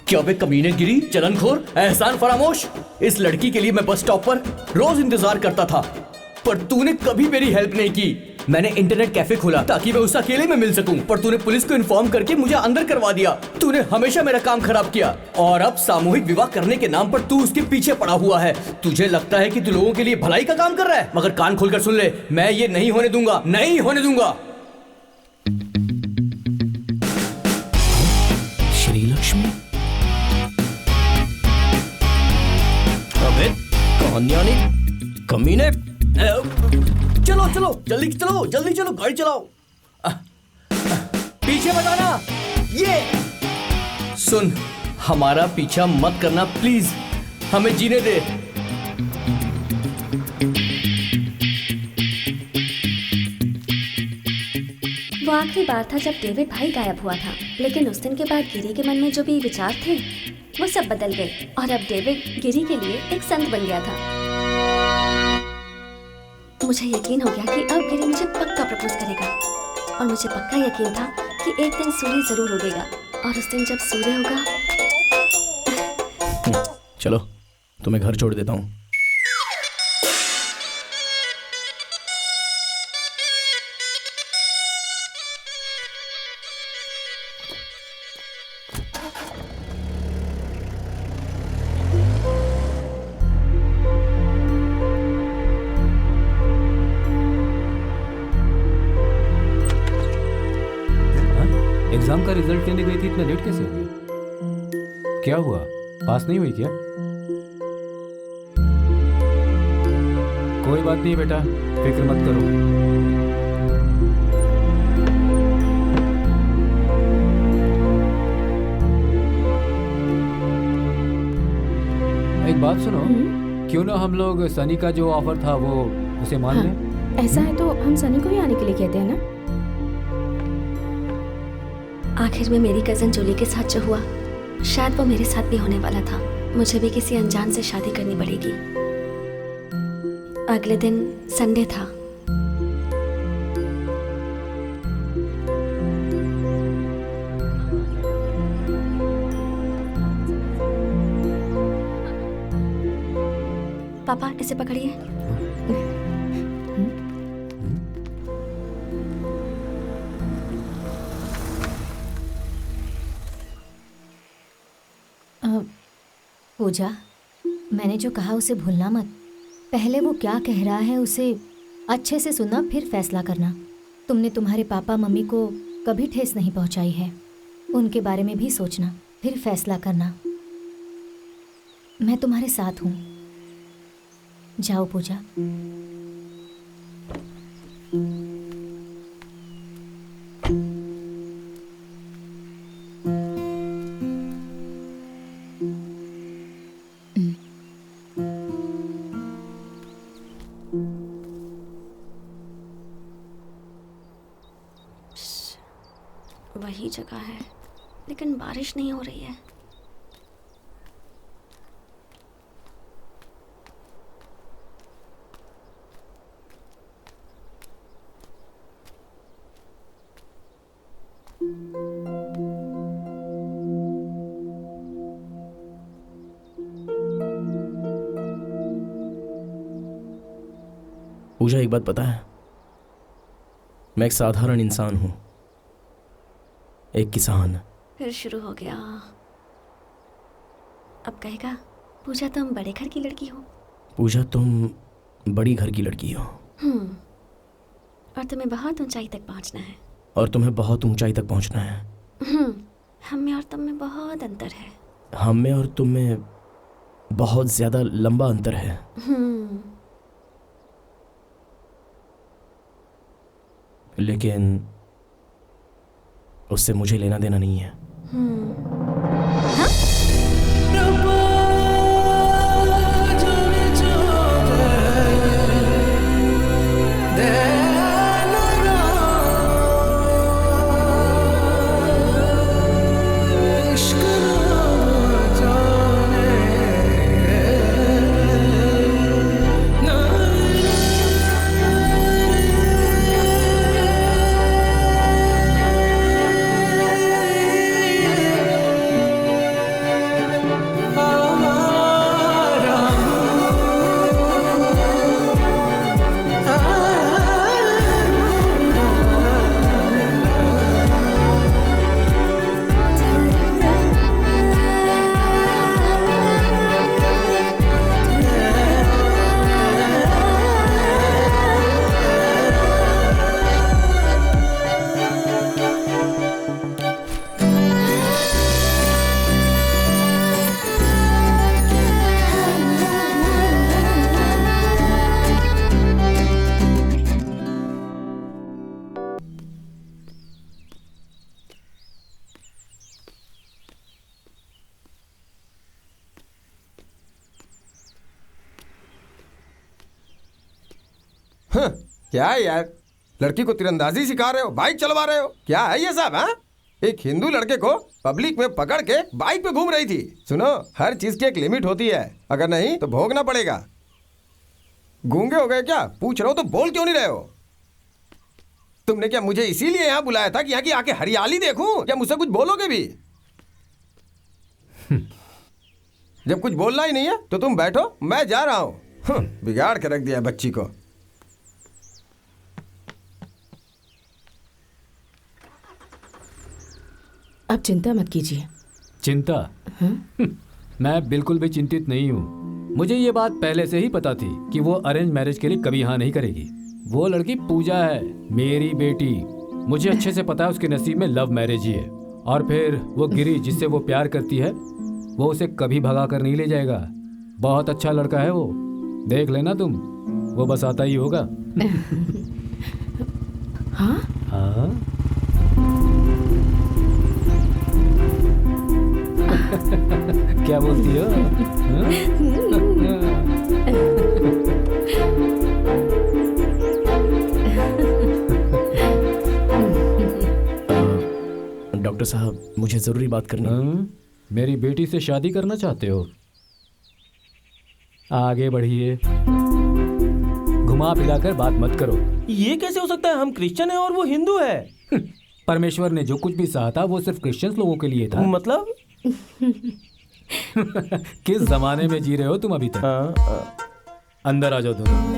क्या वे कमीने गिरी, चलनखोर, एहसान फरामोश। इस लड़की के लिए मैं बस स्टॉप पर रोज इंतजार करता था, पर तूने कभी मेरी हेल्प नहीं की। मैंने इंटरनेट कैफे खोला ताकि मैं उसे अकेले में मिल सकूं, पर तूने पुलिस को इन्फॉर्म करके मुझे अंदर करवा दिया। तूने हमेशा मेरा काम खराब किया और अब सामूहिक विवाह करने के नाम पर तू उसके पीछे पड़ा हुआ है। तुझे लगता है कि तू लोगों के लिए भलाई का काम कर रहा है, मगर कान खोलकर सुन ले, मैं ये नहीं होने दूंगा, नहीं होने दूंगा। श्रीलक्ष्मी, कमीने, चलो चलो जल्दी चलो, जल्दी चलो, गाड़ी चलाओ। पीछे बताना। ये सुन, हमारा पीछा मत करना प्लीज, हमें जीने दे। वो आखिरी बार था जब डेविड भाई गायब हुआ था, लेकिन उस दिन के बाद गिरी के मन में जो भी विचार थे वो सब बदल गए और अब डेविड गिरी के लिए एक संत बन गया था। मुझे यकीन हो गया कि अब गिरी मुझे पक्का प्रपोज करेगा और मुझे पक्का यकीन था कि एक दिन सूर्य जरूर उगेगा और उस दिन जब सूर्य होगा। चलो, तुम्हें घर छोड़ देता हूँ। एग्जाम का रिजल्ट लेने गई थी, इतना लेट कैसे हो गया? क्या हुआ, पास नहीं हुई क्या? कोई बात नहीं बेटा, फिक्र मत करो। बात सुनो, क्यों ना हम लोग सनी का जो ऑफर था वो उसे मान लें? ऐसा है तो हम सनी को ही आने के लिए कहते हैं ना। आखिर में मेरी कजन जूली के साथ जो हुआ, शायद वो मेरे साथ भी होने वाला था। मुझे भी किसी अनजान से शादी करनी पड़ेगी। अगले दिन संडे था। पापा इसे पकड़िए। पूजा, मैंने जो कहा उसे भूलना मत। पहले वो क्या कह रहा है उसे अच्छे से सुनना, फिर फैसला करना। तुमने तुम्हारे पापा मम्मी को कभी ठेस नहीं पहुंचाई है, उनके बारे में भी सोचना, फिर फैसला करना। मैं तुम्हारे साथ हूँ। जाओ पूजा। वही जगह है, लेकिन बारिश नहीं हो रही है। पूजा, एक बात पता है, मैं एक साधारण इंसान हूं, एक किसान। फिर शुरू हो गया। अब कहेगा पूजा तुम बड़े घर की लड़की हो। पूजा, तुम बड़ी घर की लड़की हो। और तुम्हें बहुत ऊंचाई तक पहुंचना है। और तुम्हें बहुत ऊंचाई तक पहुंचना है। हम में और तुम में बहुत अंतर है। हम में और तुम में बहुत ज्यादा लंबा अंतर है। लेकिन उससे मुझे लेना देना नहीं है। क्या है यार, लड़की को तीरंदाजी सिखा रहे हो, बाइक चलवा रहे हो, क्या है ये सब? हाँ, एक हिंदू लड़के को पब्लिक में पकड़ के बाइक पे घूम रही थी। सुनो, हर चीज की एक लिमिट होती है, अगर नहीं तो भोगना पड़ेगा। गूंगे हो गए क्या? पूछ रहा हो तो बोल क्यों नहीं रहे हो? तुमने क्या मुझे इसीलिए यहाँ बुलाया था कि यहाँ की आके हरियाली देखूं, या मुझसे कुछ बोलोगे भी? जब कुछ बोलना ही नहीं है तो तुम बैठो, मैं जा रहा हूँ। बिगाड़ के रख दिया बच्ची को। अब चिंता मत कीजिए। चिंता? मैं बिल्कुल भी चिंतित नहीं हूँ। मुझे ये बात पहले से ही पता थी कि वो अरेंज मैरिज के लिए कभी हाँ नहीं करेगी। वो लड़की पूजा है, मेरी बेटी। मुझे अच्छे से पता है उसके नसीब में लव मैरिज ही है। और फिर वो गिरी जिससे वो प्यार करती है, वो उसे कभी भगा कर नहीं ले जाएगा। बहुत अच्छा लड़का है वो, देख लेना तुम, वो बस आता ही होगा। हाँ? हाँ? क्या बोलती हो? डॉक्टर साहब, मुझे जरूरी बात करनी है। मेरी बेटी से शादी करना चाहते हो? आगे बढ़िए, घुमा फिराकर बात मत करो। ये कैसे हो सकता है? हम क्रिश्चियन हैं और वो हिंदू है। परमेश्वर ने जो कुछ भी सहा था वो सिर्फ क्रिश्चियन लोगों के लिए था। मतलब किस जमाने में जी रहे हो तुम अभी तक? अंदर आ जाओ दोनों।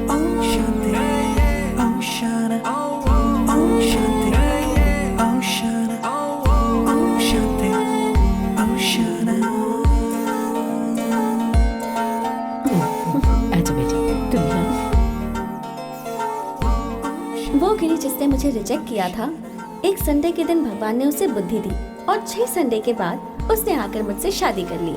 वो गिरी जिसने मुझे रिजेक्ट किया था, एक संडे के दिन भगवान ने उसे बुद्धि दी और 6 संडे के बाद उसने आकर मुझसे शादी कर ली।